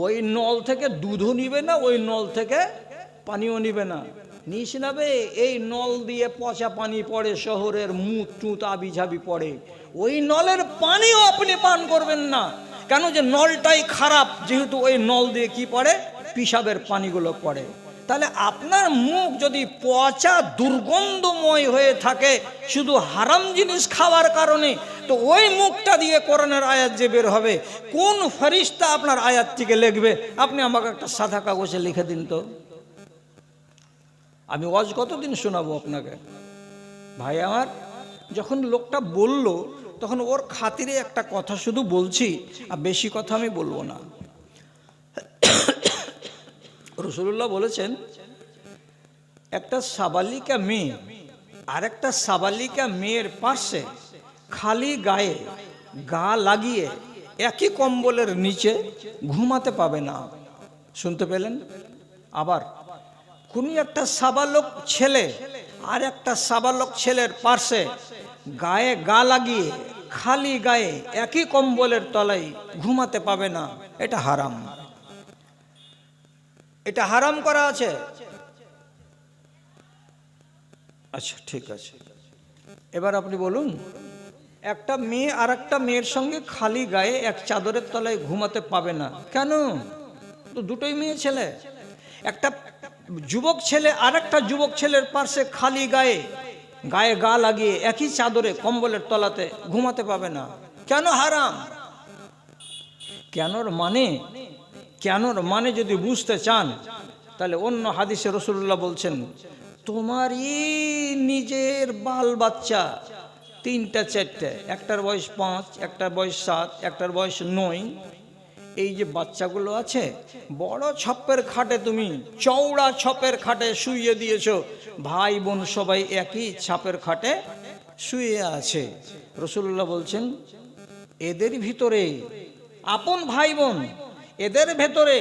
ওই নল থেকে দুধও নিবে না, ওই নল থেকে পানিও নিবে না। নিস নেবে এই নল দিয়ে পচা পানি পড়ে, শহরের মুত টুত আবি ঝাবি পড়ে, ওই নলের পানিও আপনি পান করবেন না। কেন? যে নলটাই খারাপ, যেহেতু ওই নল দিয়ে কি পড়ে? পিসাবের পানিগুলো পড়ে। তাহলে আপনার মুখ যদি পচা দুর্গন্ধময় হয়ে থাকে শুধু হারাম জিনিস খাওয়ার কারণে, তো ওই মুখটা দিয়ে কোরআনের আয়াত যে বের হবে, কোন ফেরেশতা আপনার আয়াতটিকে লিখবে? আপনি আমাকে একটা সাদা কাগজে লিখে দিন তো। আমি ওয়াজ কতদিন শোনাবো আপনাকে? ভাই আমার, যখন লোকটা বলল তখন ওর খাতিরে একটা কথা শুধু বলছি, আর বেশি কথা আমি বলবো না। রাসূলুল্লাহ বলেছেন একটা সাবালিকা মেয়ে আর একটা সাবালিকা মেয়ের পাশে খালি গায়ে গা লাগিয়ে একই কম্বলের নিচে ঘুমাতে পাবে না। শুনতে পেলেন? আবার কোন একটা সাবালক ছেলে আর একটা সাবালক ছেলের পাশে গায়ে গা লাগিয়ে খালি গায়ে একই কম্বলের তলায় ঘুমাতে পাবে না। এটা হারাম, এটা হারাম করা আছে। আচ্ছা ঠিক আছে, এবার আপনি বলুন, একটা মেয়ে আর একটা মেয়ের সঙ্গে খালি গায়ে এক চাদরের তলায় ঘুমাতে পাবে না কেন? তো দুটোই মেয়ে ছেলে। একটা যুবক ছেলে আর একটা যুবক ছেলের পাশে খালি গায়ে গায়ে গা লাগিয়ে একই চাদরে কম্বলের তলাতে ঘুমাতে পাবে না কেন? হারাম। কেনর মানে যদি বুঝতে চান তাহলে অন্য হাদিসে রাসূলুল্লাহ বলছেন, তোমারই নিজের বাল বাচ্চা 3টা 4টে, একটার বয়স 5, একটার বয়স 7, একটার বয়স 9, এই যে বাচ্চাগুলো আছে, বড় ছপ্পের খাটে তুমি চওড়া ছপের খাটে শুইয়ে দিয়েছো, ভাই বোন সবাই একই ছাপের খাটে শুয়ে আছে। রাসূলুল্লাহ বলছেন এদের ভিতরে আপন ভাই বোন, এদের ভেতরে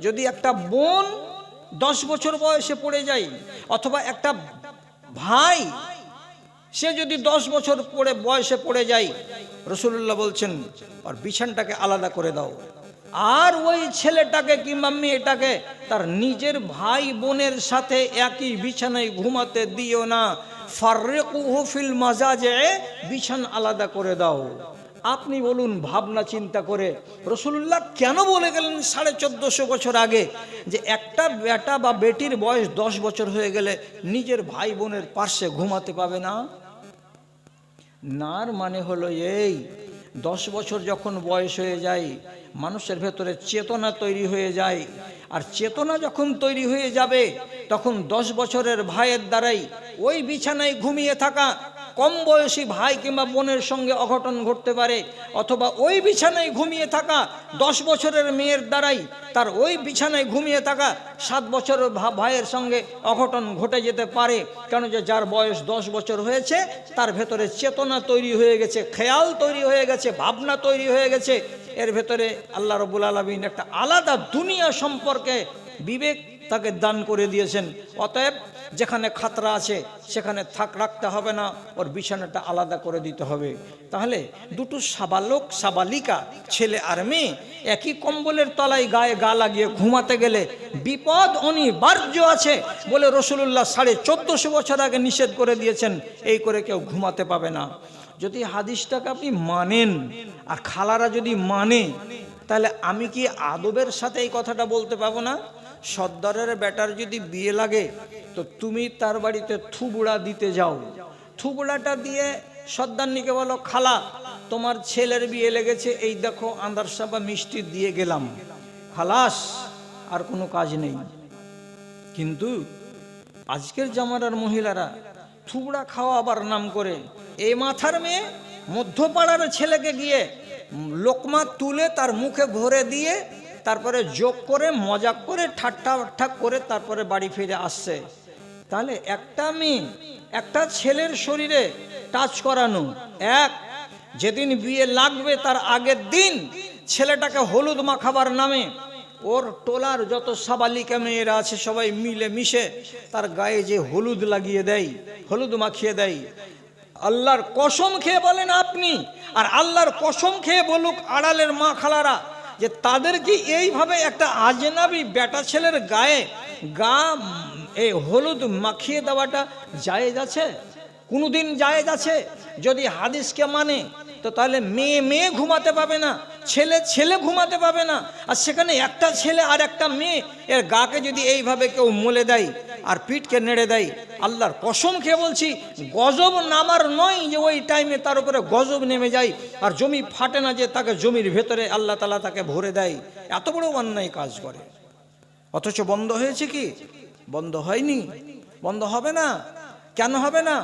যদি একটা বোন 10 বছর বয়সে পড়ে যায়, অথবা একটা ভাই সে যদি 10 বছর বয়সে পড়ে যায়, রাসূলুল্লাহ বলছেন আর বিছানাটাকে আলাদা করে দাও, আর ওই ছেলেটাকে কিংবা মেয়েটাকে তার নিজের ভাই বোনের সাথে একই বিছানায় ঘুমাতে দিও না। ফাররিকুহু ফিল মাজাজে, বিছানা আলাদা করে দাও। আপনি বলুন ভাবনা চিন্তা করে রাসূলুল্লাহ কেন বলে গেলেন 1450 বছর আগে যে একটা বেটা বা বেটির বয়স 10 বছর হয়ে গেলে নিজের ভাই বোনের পাশে ঘুমাতে পাবে না? নার মানে হলো এই 10 বছর যখন বয়স হয়ে যায় মানুষের ভেতরে চেতনা তৈরি হয়ে যায়, আর চেতনা যখন তৈরি হয়ে যাবে তখন 10 বছরের ভাইয়ের দ্বারাই ওই বিছানায় ঘুমিয়ে থাকা কম বয়সী ভাই কিংবা বোনের সঙ্গে অঘটন ঘটতে পারে, অথবা ওই বিছানায় ঘুমিয়ে থাকা 10 বছরের মেয়ের দ্বারাই তার ওই বিছানায় ঘুমিয়ে থাকা 7 বছরের ভাইয়ের সঙ্গে অঘটন ঘটে যেতে পারে। কেন যে যার বয়স 10 বছর হয়েছে তার ভেতরে চেতনা তৈরি হয়ে গেছে, খেয়াল তৈরি হয়ে গেছে, ভাবনা তৈরি হয়ে গেছে, এর ভেতরে আল্লাহ রাব্বুল আলামিন একটা আলাদা দুনিয়া সম্পর্কে বিবেক তাকে দান করে দিয়েছেন। অতএব যেখানে খাতরা আছে সেখানে রাখতে হবে না, ওর বিছানাটা আলাদা করে দিতে হবে। তাহলে দুটো সাবালক সাবালিকা ছেলে আর মেয়ে একই কম্বলের তলায় গায়ে গা লাগিয়ে ঘুমাতে গেলে বিপদ অনিবার্য আছে বলে রাসূলুল্লাহ 1450 বছর আগে নিষেধ করে দিয়েছেন, এই করে কেউ ঘুমাতে পাবে না। যদি হাদিসটাকে আপনি মানেন আর খালারা যদি মানে, তাহলে আমি কি আদবের সাথে এই কথাটা বলতে পাবো না? সর্দারের বেটার যদি বিয়ে লাগে তো তুমি তার বাড়িতে থুবড়া দিতে যাও, থুবড়াটা দিয়ে সর্দারনিকে বলো খালা তোমার ছেলের বিয়ে লেগেছে, এই দেখো আন্দারসা বা মিষ্টি দিয়ে গেলাম, খালাস, আর কোনো কাজ নেই। কিন্তু আজকের জামানার মহিলারা থুবড়া খাওয়াবার নাম করে এই মাথার মেয়ে মধ্যপাড়ার ছেলেকে গিয়ে লোকমা তুলে তার মুখে ভরে দিয়ে তারপরে যোগ করে মজাক করে ঠাট্টা করে তারপরে বাড়ি ফিরে আসছে। তাহলে একটা মেয়ে একটা ছেলের শরীরে টাচ করানো এক, যেদিন বিয়ে লাগবে তার আগের দিন ছেলেটাকে হলুদ মাখাবার নামে ওর টোলার যত সাবালিকা মেয়েরা আছে সবাই মিলে মিশে তার গায়ে যে হলুদ লাগিয়ে দেয়, হলুদ মাখিয়ে দেয়। আল্লাহর কসম খেয়ে বলেন আপনি, আর আল্লাহর কসম খেয়ে বলুক আড়ালের মা খালারা, যে তাদের কি এইভাবে একটা আজনাবি বেটা ছেলের গায়ে এই হলুদ মাখিয়ে দেওয়াটা জায়েজ আছে? কোনোদিন জায়েজ আছে? যদি হাদিসকে মানে তো তাহলে মেয়ে মেয়ে ঘুমাতে পাবে না, ছেলে ছেলে ঘুমাতে পাবে না। আর সেখানে একটা ছেলে আর একটা মেয়ে এর গাকে যদি এইভাবে কেউ মলে দেয় আর পিঠকে নেড়ে দেয়, আল্লাহর কসম খেয়ে বলছি গজব নামার নয় যে ওই টাইমে তার উপরে গজব নেমে যায় আর জমি ফাটে না যে তাকে জমির ভেতরে আল্লাহ তাআলা তাকে ভরে দেয়, এত বড় অন্যায় কাজ করে। অথচ বন্ধ হয়েছে কি? বন্ধ হয়নি, বন্ধ হবে না। কেন হবে না?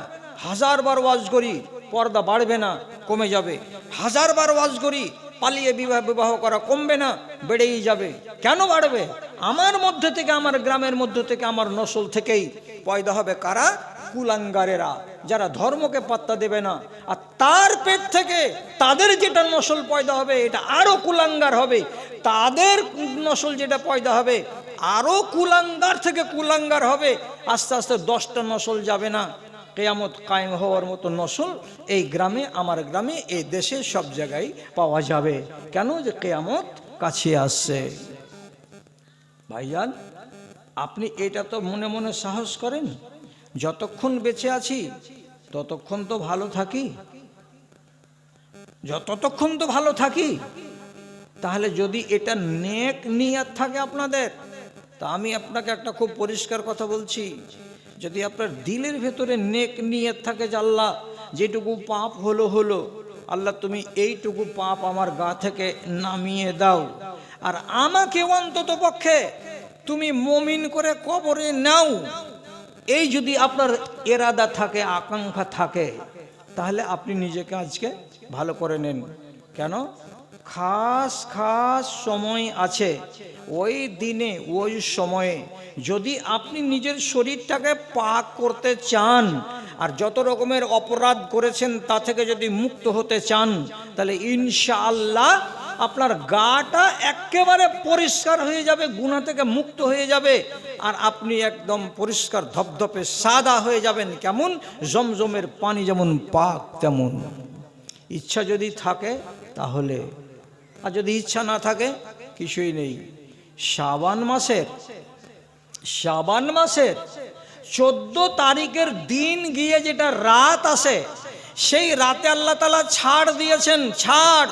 1000 বার ওয়াজ করি পর্দা বাড়বে না, কমে যাবে। 1000 বার ওয়াজ করি পালিয়ে বিবাহ করা কমবে না, বেড়েই যাবে। কেন বাড়বে? আমার মধ্যে থেকে, আমার গ্রামের মধ্যে থেকে, আমার নসল থেকেই পয়দা হবে কারা? কুলাঙ্গারেরা, যারা ধর্মকে পাত্তা দেবে না। আর তার পেট থেকে তাদের যেটা নসল পয়দা হবে এটা আরো কুলাঙ্গার হবে, তাদের নসল যেটা পয়দা হবে আরো কুলাঙ্গার থেকে কুলাঙ্গার হবে। আস্তে আস্তে 10টা নসল যাবে না, কিয়ামত কায়েম হওয়ার মতো নসল এই গ্রামে, আমার গ্রামে, এই দেশে সব জায়গায় পাওয়া যাবে। কেন? যে কিয়ামত কাছে আসছে। ভাইজান আপনি এটা তো মনে মনে সাহস করেন, যতক্ষণ বেঁচে আছি ততক্ষণ তো ভালো থাকি, ততক্ষণ তো ভালো থাকি। তাহলে যদি এটা নেক নিয়ত থাকে আপনাদের, তা আমি আপনাকে একটা খুব পরিষ্কার কথা বলছি, যদি আপনার দিলের ভেতরে নেক নিয়ত থাকে যে আল্লাহ যেটুকু পাপ হলো হলো, আল্লাহ তুমি এইটুকু পাপ আমার গা থেকে নামিয়ে দাও, আর আমাকে অন্তত পক্ষে তুমি মুমিন করে কবরে নাও, এই যদি আপনার ইরাদা থাকে, আকাঙ্ক্ষা থাকে, তাহলে আপনি নিজেকে আজকে ভালো করে নেন। কেন? খাস খাস সময় আছে, ওই দিনে ওই সময়ে যদি আপনি নিজের শরীরটাকে পাক করতে চান আর যত রকমের অপরাধ করেছেন তা থেকে যদি মুক্ত হতে চান, তাহলে ইনশাআল্লাহ আপনার গাটা একেবারে পরিষ্কার হয়ে যাবে, গুনাহ থেকে মুক্ত হয়ে যাবে, আর আপনি একদম পরিষ্কার ধপধপে সাদা হয়ে যাবেন। কেমন? জমজমের পানি যেমন পাক তেমন। ইচ্ছা যদি থাকে তাহলে, আর যদি ইচ্ছা না থাকে কিছুই নেই। শাবান মাসের 14 তারিখের দিন গিয়ে যেটা রাত আসে, সেই রাতে আল্লাহ তাআলা ছাড় দিয়েছেন। ছাড়,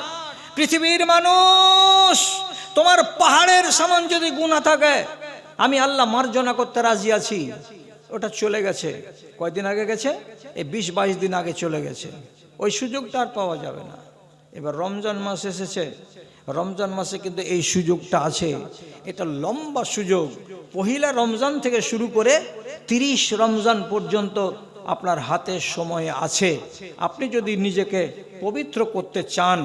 পৃথিবীর মানুষ, তোমার পাহাড়ের সমান যদি গুনাহ থাকে আমি আল্লাহ মার্জনা করতে রাজি আছি। ওটা চলে গেছে, কয়দিন আগে গেছে, এই 20-22 দিন আগে চলে গেছে, ওই সুযোগটা আর পাওয়া যাবে না। এবার রমজান মাস এসেছে, রমজান মাসে কিন্তু এই সুযোগটা আছে। এটা লম্বা সুযোগ, পহিলা রমজান থেকে শুরু করে 30 রমজান পর্যন্ত আপনার হাতে সময় আছে। আপনি যদি নিজেকে পবিত্র করতে চান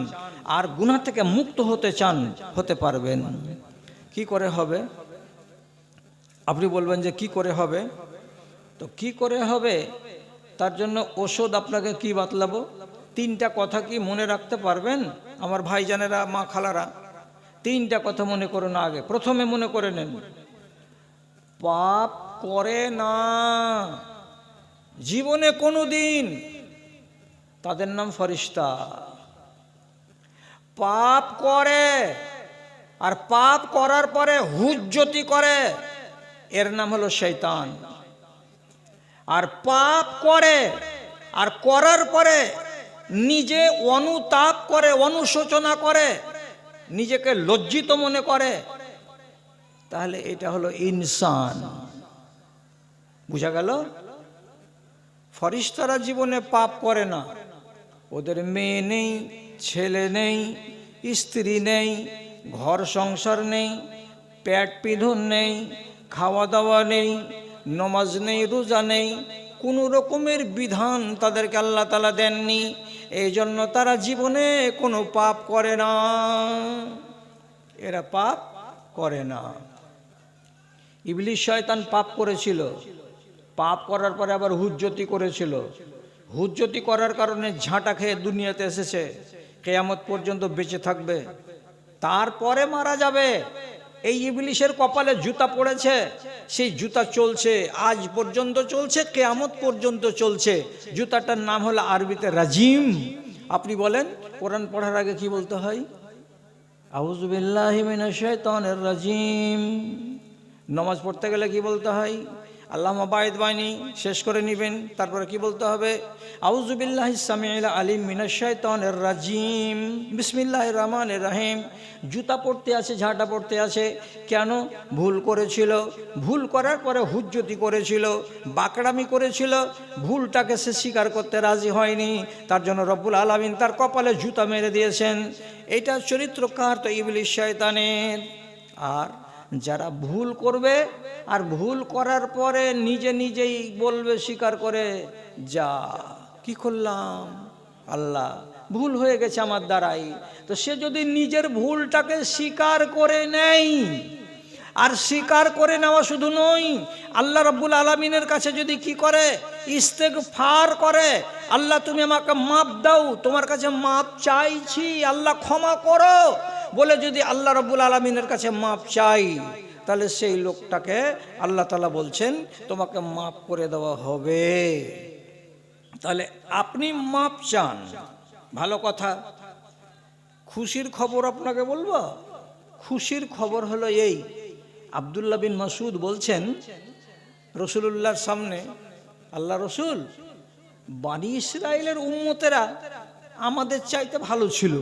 আর গুনাহ থেকে মুক্ত হতে চান, হতে পারবেন। কি করে হবে? আপনি বলবেন যে কি করে হবে? তো কি করে হবে তার জন্য ওষুধ আপনাকে কি বাতলাবো? 3টা কথা কি মনে রাখতে পারবেন আমার ভাইজানেরা, মা খালারা? 3টা কথা মনে করুন। আগে প্রথমে মনে করে নেন, পাপ করে না জীবনে কোনোদিন, তাদের নাম ফেরেশতা। পাপ করে আর পাপ করার পরে হুজ্জতি করে, এর নাম হলো শয়তান। আর পাপ করে আর করার পরে নিজে অনুতাপ করে, অনুশোচনা করে, নিজেকে লজ্জিত মনে করে, তাহলে এটা হলো ইনসান। বুঝা গেল? ফেরেশতারা জীবনে পাপ করে না, ওদের মেয়ে নেই, ছেলে নেই, স্ত্রী নেই, ঘর সংসার নেই, পেট পিঁধন নেই, খাওয়া দাওয়া নেই, নমাজ নেই, রোজা নেই, কোনো রকমের বিধান তাদেরকে আল্লাহ তাআলা দেননি। এই জন্য তারা জীবনে কোনো পাপ করে না, এরা পাপ করে না। ইবলিস শয়তান পাপ করেছিল, পাপ করার পরে আবার হুজ্জতি করেছিল। হুজ্জতি করার কারণে ঝাঁটা খেয়ে দুনিয়াতে এসেছে, কিয়ামত পর্যন্ত বেঁচে থাকবে, তারপরে মারা যাবে। এই ইবলিসের কপালে জুতা পড়েছে, সেই জুতা চলছে, আজ পর্যন্ত চলছে, কিয়ামত পর্যন্ত চলছে। জুতাটার নাম হলো আরবিতে রাজিম। আপনি বলেন কোরআন পড়ার আগে কি বলতে হয়? আউযু বিল্লাহি মিনাশ শাইতানির রাজিম। নামাজ পড়তে গেলে কি বলতে হয়? আল্লাহুম্মা বাঈদ বাইনি, শেষ করে নেবেন, তারপরে কি বলতে হবে? আউযু বিল্লাহিস সামিউল আলিম মিনাশ শাইতানির রাজিম, বিসমিল্লাহির রহমানির রহিম। জুতা পড়তে আছে, ঝাঁটা পড়তে আছে, কেন? ভুল করেছিল, ভুল করার পরে হুজ্জতি করেছিল, বাকড়ামি করেছিল, ভুলটাকে সে স্বীকার করতে রাজি হয়নি, তার জন্য রব্বুল আলামিন তার কপালে জুতা মেরে দিয়েছেন। এটা চরিত্র কার? তো ইবলিস শয়তানের। আর যারা ভুল করবে আর ভুল করার পরে নিজে নিজেই বলবে, স্বীকার করে, যা কি করলাম, আল্লাহ ভুল হয়ে গেছে আমার দ্বারাই, তো সে যদি নিজের ভুলটাকে স্বীকার করে নেয়, আর স্বীকার করে নেওয়া শুধু নয়, আল্লাহ রাব্বুল আলামিনের কাছে যদি কি করে? ইস্তেগফার করে, আল্লাহ তুমি আমাকে মাপ দাও, তোমার কাছে মাপ চাইছি, আল্লাহ ক্ষমা করো বলে যদি আল্লাহ রাব্বুল আলামিনের কাছে মাপ চাই, তাহলে সেই লোকটাকে আল্লাহ তাআলা বলছেন তোমাকে মাপ করে দেওয়া হবে। তাহলে আপনি মাপ চান, ভালো কথা। খুশির খবর আপনাকে বলবো। খুশির খবর হলো এই, আব্দুল্লাহ বিন মাসউদ বলছেন রাসূলুল্লাহর সামনে, আল্লাহ রসুল, বনী ইসরাইলের উম্মতেরা আমাদের চাইতে ভালো ছিল।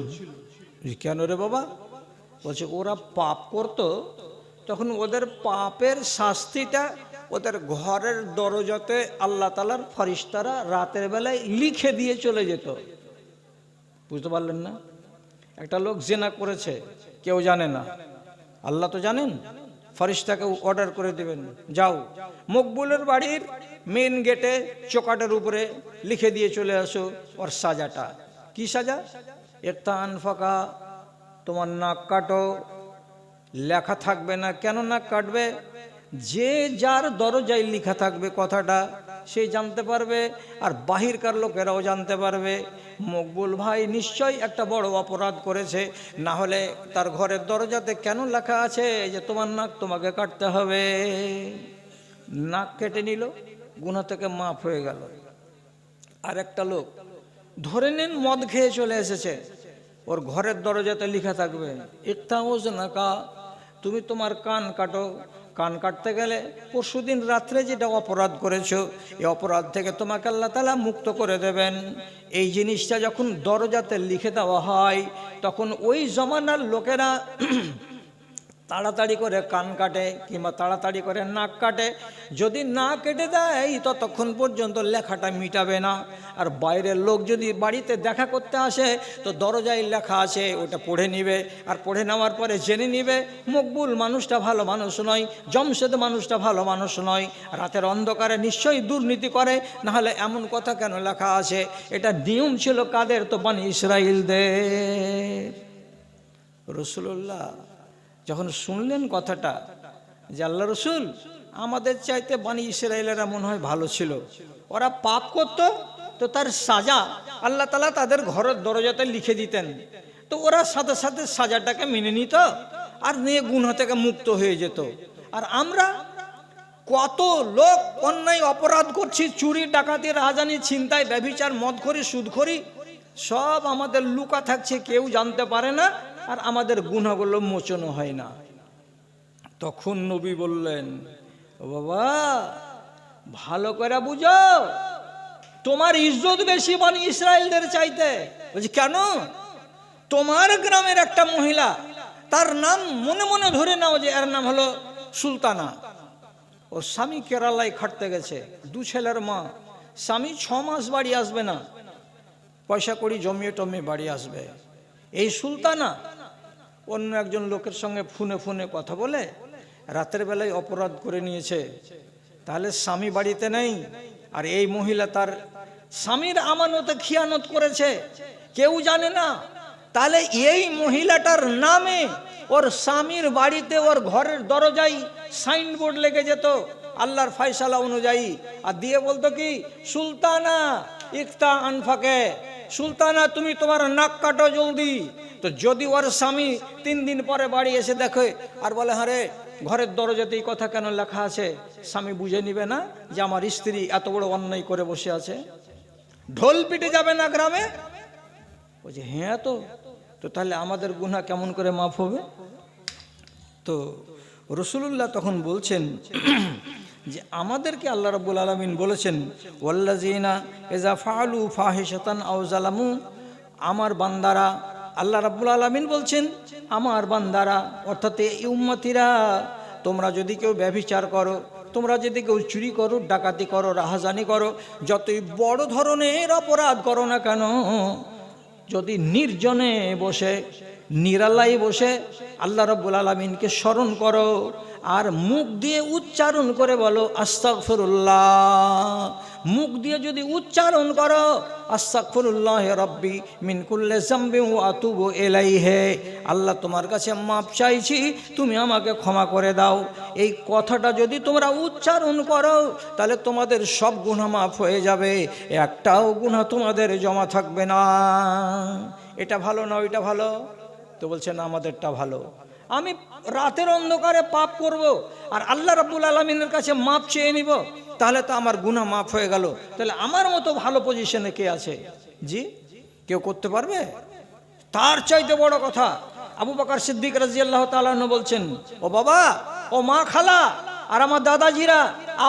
কেন রে বাবা? বলছে ওরা পাপ করত, তখন ওদের পাপের শাস্তিটা ওদের ঘরের দরজাতে আল্লাহ তাআলার ফেরেশতারা রাতের বেলায় লিখে দিয়ে চলে যেত। বুঝতে পারলেন না? একটা লোক জিনা করেছে, কেউ জানে না, আল্লাহ তো জানেন। ফেরেশতাকে অর্ডার করে দেবেন, যাও মকবুলের বাড়ির মেন গেটে চৌকাটের উপরে লিখে দিয়ে চলে আসো ওর সাজাটা। কি সাজা? একটা আনফাকা তোমার নাক কাটো, লেখা থাকবে না। কেন নাক কাটবে? যে যার দরজায় লেখা থাকবে কথাটা সেই জানতে পারবে, আর বাহিরকার লোকেরাও জানতে পারবে মকবুল ভাই নিশ্চয়ই একটা বড় অপরাধ করেছে, না হলে তার ঘরের দরজাতে কেন লেখা আছে যে তোমার নাক তোমাকে কাটতে হবে। নাক কেটে নিল, গুনাহ থেকে মাফ হয়ে গেল। আর একটা লোক ধরে নেন মদ খেয়ে চলে এসেছে, ওর ঘরের দরজাতে লেখা থাকবে ইক্তাউজ নাকা, তুমি তোমার কান কাটো। কান কাটতে গেলে পরশুদিন রাত্রে যেটা অপরাধ করেছো এই অপরাধ থেকে তোমাকে আল্লাহ তাআলা মুক্ত করে দেবেন। এই জিনিসটা যখন দরজাতে লিখে দেওয়া হয় তখন ওই জমানার লোকেরা তাড়াতাড়ি করে কান কাটে কিংবা তাড়াতাড়ি করে নাক কাটে। যদি না কেটে দেয় ততক্ষণ পর্যন্ত লেখাটা মিটাবে না। আর বাইরের লোক যদি বাড়িতে দেখা করতে আসে তো দরজায় লেখা আছে ওটা পড়ে নিবে, আর পড়ে নেওয়ার পরে জেনে নিবে মকবুল মানুষটা ভালো মানুষ নয়, জমশেদ মানুষটা ভালো মানুষ নয়, রাতের অন্ধকারে নিশ্চয়ই দুর্নীতি করে, নাহলে এমন কথা কেন লেখা আছে। এটা নিয়ম ছিল কাদের? তো বনি ইসরাইলদের। রাসূলুল্লাহ যখন শুনলেন কথাটা যে আল্লাহ রসুল আমাদের চাইতে বনি ইসরাইলেরা মনে হয় ভালো ছিল, ওরা পাপ করত তো তার সাজা আল্লাহ তাআলা তাদের ঘরের দরজাতে লিখে দিতেন, তো ওরা সাথে সাথে সাজাটাকে মেনে নিত আর নিয়ে গুনাহ থেকে মুক্ত হয়ে যেত। আর আমরা কত লোক অন্যায় অপরাধ করছি, চুরি ডাকাতি রাহাজানি ছিনতাই ব্যভিচার মদখোরি সুদখোরি সব আমাদের লুকা থাকছে, কেউ জানতে পারে না, আর আমাদের গুনাহগুলো মোচন হয় না। তখন নবী বললেন ও বাবা ভালো করে বুঝো, তোমার ইজ্জত বেশি বনি ইসরাইলদের চাইতে। বলছি কেন? তোমার গ্রামের একটা মহিলা, তার নাম মনে মনে ধরে নাও যে এর নাম হলো সুলতানা, ওর স্বামী কেরালায় খাটতে গেছে, 2 ছেলের মা, স্বামী 6 মাস বাড়ি আসবে না, পয়সা কড়ি জমিয়ে টমিয়ে বাড়ি আসবে। এই সুলতানা অন্য একজন লোকের সঙ্গে ফোনে ফোনে কথা বলে রাতের বেলায় অপরাধ করে নিয়েছে। তাহলে স্বামী বাড়িতে নেই, আর এই মহিলা তার স্বামীর আমানতে খিয়ানত করেছে, কেউ জানে না। তাহলে এই মহিলাটার নামে ওর স্বামীর বাড়িতে ওর ঘরের দরজায় সাইনবোর্ড লেগে যেত আল্লাহর ফয়সালা অনুযায়ী, আর দিয়ে বলতো কি সুলতানা ইকতা আনফাকে, সুলতানা তুমি তোমার নাক কাটো জলদি। তো যদি ওর স্বামী 3 দিন পরে বাড়ি এসে দেখে আর বলে হ্যাঁ রে ঘরের দরজাতে এই কথা কেন লেখা আছে, স্বামী বুঝে নিবে না যে আমার স্ত্রী এত বড় অন্যায় করে বসে আছে? ঢোল পিটে যাবে না গ্রামে? বলছে হ্যাঁ, তো তাহলে আমাদের গুনাহ কেমন করে মাফ হবে? তো রাসূলুল্লাহ তখন বলছেন যে আমাদেরকে আল্লাহ রাব্বুল আলামিন বলেছেন ওয়াল্লাযিনা ইযা ফাআলু ফাহিশাতান আও যালামু, আমার বান্দারা, আল্লাহ রাব্বুল আলামিন বলছেন আমার বান্দারা অর্থাৎ এই উম্মতিরা, তোমরা যদি কেউ ব্যভিচার করো, তোমরা যদি কেউ চুরি করো, ডাকাতি করো, রাহাজানি করো, যতই বড় ধরনের অপরাধ করো না কেন, যদি নির্জনে বসে নিরালায় বসে আল্লাহ রাব্বুল আলামিনকে স্মরণ করো আর মুখ দিয়ে উচ্চারণ করে বলো আস্তাগফিরুল্লাহ, মুখ দিয়ে যদি উচ্চারণ করো আস্তাগফিরুল্লাহ রাব্বি মিন কুল্লি যামবি ওয়া আতুবু ইলাইহি, আল্লাহ তোমার কাছে মাপ চাইছি, তুমি আমাকে ক্ষমা করে দাও, এই কথাটা যদি তোমরা উচ্চারণ করো তাহলে তোমাদের সব গুনাহ মাফ হয়ে যাবে, একটাও গুনাহ তোমাদের জমা থাকবে না। এটা ভালো না ওইটা ভালো? তো বলছেন আমাদেরটা ভালো। আমি রাতের অন্ধকারে পাপ করব আর আল্লাহ রাব্বুল আলামিনের কাছে মাপ চেয়ে নিব, তাহলে তো আমার গুনাহ মাফ হয়ে গেল। তাহলে আমার মতো ভালো পজিশনে কে আছে? জি, কেউ করতে পারবে? তার চাইতে বড় কথা আবু বকর সিদ্দিক রাদিয়াল্লাহু তাআলা আনহু বলছেন ও বাবা, ও মা, খালা আর আমার দাদাজিরা,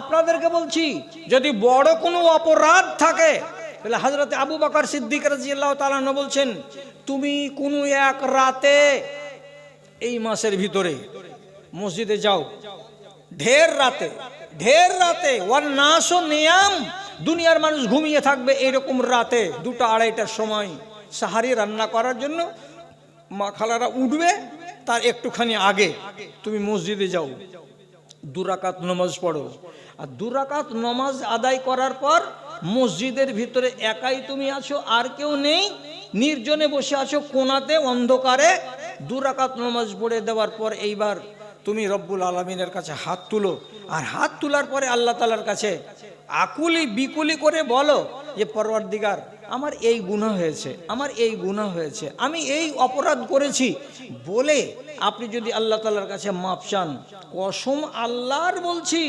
আপনাদেরকে বলছি যদি বড় কোনো অপরাধ থাকে তাহলে হযরত আবু বকর সিদ্দিক রাদিয়াল্লাহু তাআলা আনহু বলছেন তুমি কোনো এক রাতে এই মাসের ভিতরে মসজিদে যাও, ঢের রাতে ওয়ান নাসু নিয়াম, দুনিয়ার মানুষ ঘুমিয়ে থাকবে এরকম রাতে 2টা-2:30টার সময় সাহারি রান্না করার জন্য মা খালারা উঠবে, তার একটুখানি আগে তুমি মসজিদে যাও, 2 রাকাত নামাজ পড়ো, আর 2 রাকাত নামাজ আদায় করার পর মসজিদের ভিতরে একাই তুমি আছো, আর কেউ নেই, নির্জনে বসে আছো কোণাতে অন্ধকারে, 2 রাকাত নামাজ পড়ে দেওয়ার পর এইবার তুমি রব্বুল আলামিনের কাছে হাত তুলো, আর হাত তোলার পরে আল্লাহ তাআলার কাছে আকুলি বিকুলি করে বলো যে পরওয়ারদিগার, আমার এই গুনাহ হয়েছে, আমার এই গুনাহ হয়েছে, আমি এই অপরাধ করেছি বলে আপনি যদি আল্লাহ তাআলার কাছে মাপ চান, কসম আল্লাহর বলছি,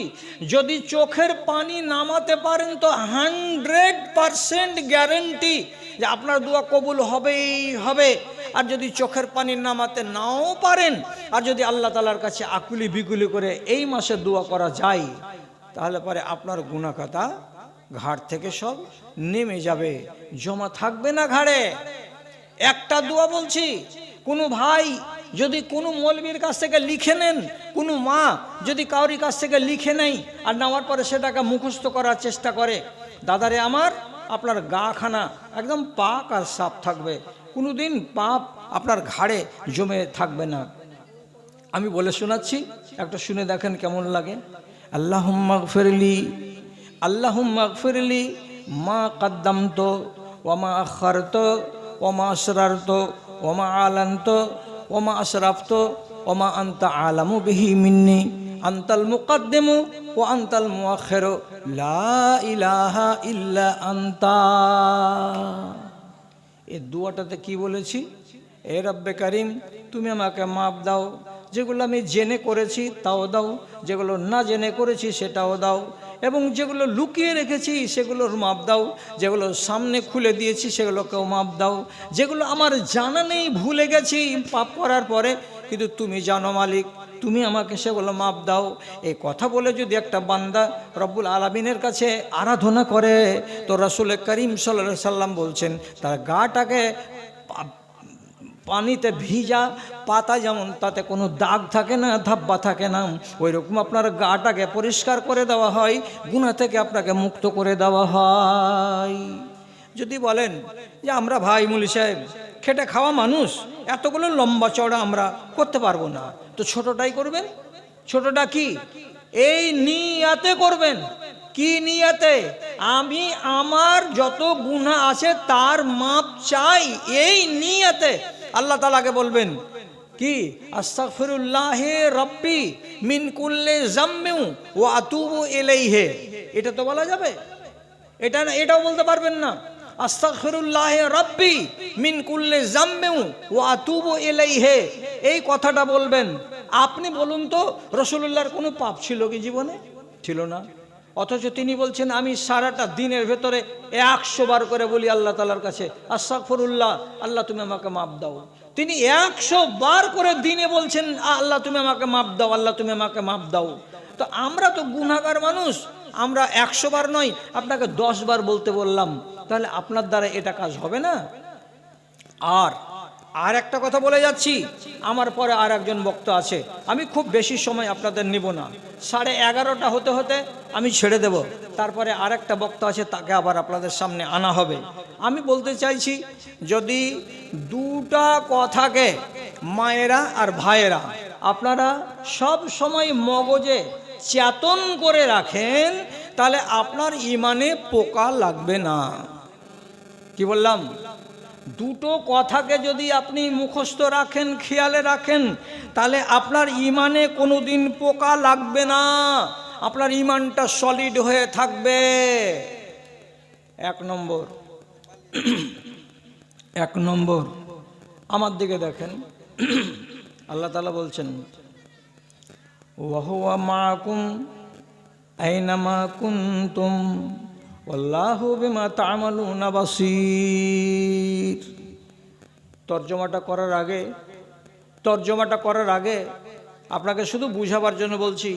যদি চোখের পানি নামাতে পারেন তো 100% গ্যারান্টি যে আপনার দোয়া কবুল হবেই হবে। আর যদি চোখের পানি নামাতে নাও পারেন, আর যদি আল্লাহ তাআলার কাছে আকুলি বিকুলি করে এই মাসে দোয়া করা যায়, তাহলে পরে আপনার গুনাহ খাতা ঘাড় থেকে সব নেমে যাবে, জমা থাকবে না ঘাড়ে। একটা দোয়া বলছি, কোনো ভাই যদি কোনো মৌলবীর কাছ থেকে লিখে নেন, কোনো মা যদি কাউরির কাছ থেকে লিখে নেই আর নেওয়ার পরে সেটাকে মুখস্থ করার চেষ্টা করে, দাদারে আমার, আপনার গাখানা একদম পাক আর সাফ থাকবে, কোনোদিন পাপ আপনার ঘাড়ে জমে থাকবে না। আমি বলে শোনাচ্ছি, একটা শুনে দেখেন কেমন লাগে। আল্লাহুম্মা গফিরলি, আল্লাহুম্মা গফিরলি মা কদ্দামতু ওয়া মা আখারতু ওয়া মা আসরারতু ওয়া মা আলানতু ওয়া মা আসরাফতু ওয়া মা আনতা আলামু বিহি মিন্নি আনতাল মুকদ্দিমু ওয়া আনতাল মুআখিরু লা ইলাহা ইল্লা আনতা। এই দুয়াটাতে কি বলেছি? এ রব্বে কারিম, তুমি আমাকে মাপ দাও, যেগুলো আমি জেনে করেছি তাও দাও, যেগুলো না জেনে করেছি সেটাও দাও, এবং যেগুলো লুকিয়ে রেখেছি সেগুলোর মাপ দাও, যেগুলো সামনে খুলে দিয়েছি সেগুলোকেও মাপ দাও, যেগুলো আমার জানা নেই ভুলে গেছি পাপ করার পরে, কিন্তু তুমি জানো মালিক, তুমি আমাকে সেগুলো মাপ দাও। এই কথা বলে যদি একটা বান্দা রব্বুল আলামিনের কাছে আরাধনা করে, তো রাসূল করিম সাল্লাল্লাহু আলাইহি সাল্লাম বলছেন তার গাটাকে পানিতে ভিজা পাতা যেমন তাতে কোনো দাগ থাকে না, ধাব্বা থাকে না, ওই রকম আপনার গাটাকে পরিষ্কার করে দেওয়া হয়, গুনাহ থেকে আপনাকে মুক্ত করে দেওয়া হয়। যদি বলেন যে আমরা ভাই মুলি সাহেব খেটে খাওয়া মানুষ, এতগুলো লম্বা চওড়া আমরা করতে পারবো না, তো ছোটটাই করবেন। ছোটটা কি? এই নিয়াতে করবেন। কি নিয়াতে? আমি আমার যত গুনাহ আছে তার মাপ চাই, এই নিয়াতে আল্লাহ তাআলাকে বলবেন কি, আস্তাগফিরুল্লাহ রাব্বি মিন কুল্লি যামবি ওয়া আতুবু ইলাইহি। এটা তো বলা যাবে? এটা না, এটাও বলতে পারবেন না। আস্তাগফিরুল্লাহ রাব্বি মিন কুল্লি যামবি ওয়া আতুবু ইলাইহি, এই কথাটা বলবেন। আপনি বলুন তো, রাসূলুল্লাহর কোনো পাপ ছিল কি জীবনে? ছিল না। অথচ তিনি বলছেন আমি সারাটা দিনের ভেতরে 100 বার করে বলি আল্লাহ তাআলার কাছে আস্তাগফিরুল্লাহ, আল্লাহ তুমি আমাকে মাপ দাও। তিনি 100 বার করে দিনে বলছেন আল্লাহ তুমি আমাকে মাপ দাও, আল্লাহ তুমি আমাকে মাপ দাও। তো আমরা তো গুনাহগার মানুষ, আমরা 100 বার নয়, আপনাকে 10 বার বলতে বললাম, তাহলে আপনার দ্বারা এটা কাজ হবে না। আর একটা কথা বলে যাচ্ছি, আমার পরে আর একজন বক্তা আছে, আমি খুব বেশি সময় আপনাদের নিব না, 11:30 হতে হতে আমি ছেড়ে দেব, তারপরে আর একটা বক্তা আছে, তাকে আবার আপনাদের সামনে আনা হবে। আমি বলতে চাইছি, যদি দুটা কথাকে মায়েরা আর ভাইয়েরা আপনারা সব সময় মগজে চেতন করে রাখেন, তাহলে আপনার ইমানে পোকা লাগবে না। কি বললাম? দুটো কথাকে যদি আপনি মুখস্থ রাখেন, খেয়ালে রাখেন, তাহলে আপনার ইমানে কোনোদিন পোকা লাগবে না, আপনার ইমানটা সলিড হয়ে থাকবে। 1 নম্বর আমার দিকে দেখেন, আল্লাহ তাআলা বলছেন ওয়া হুয়া মাআকুম আইনামা কুনতুম আল্লাহু বিমা তা'মালুনা বাসীর। তর্জমাটা করার আগে আপনাকে শুধু বুঝাবার জন্য বলছি,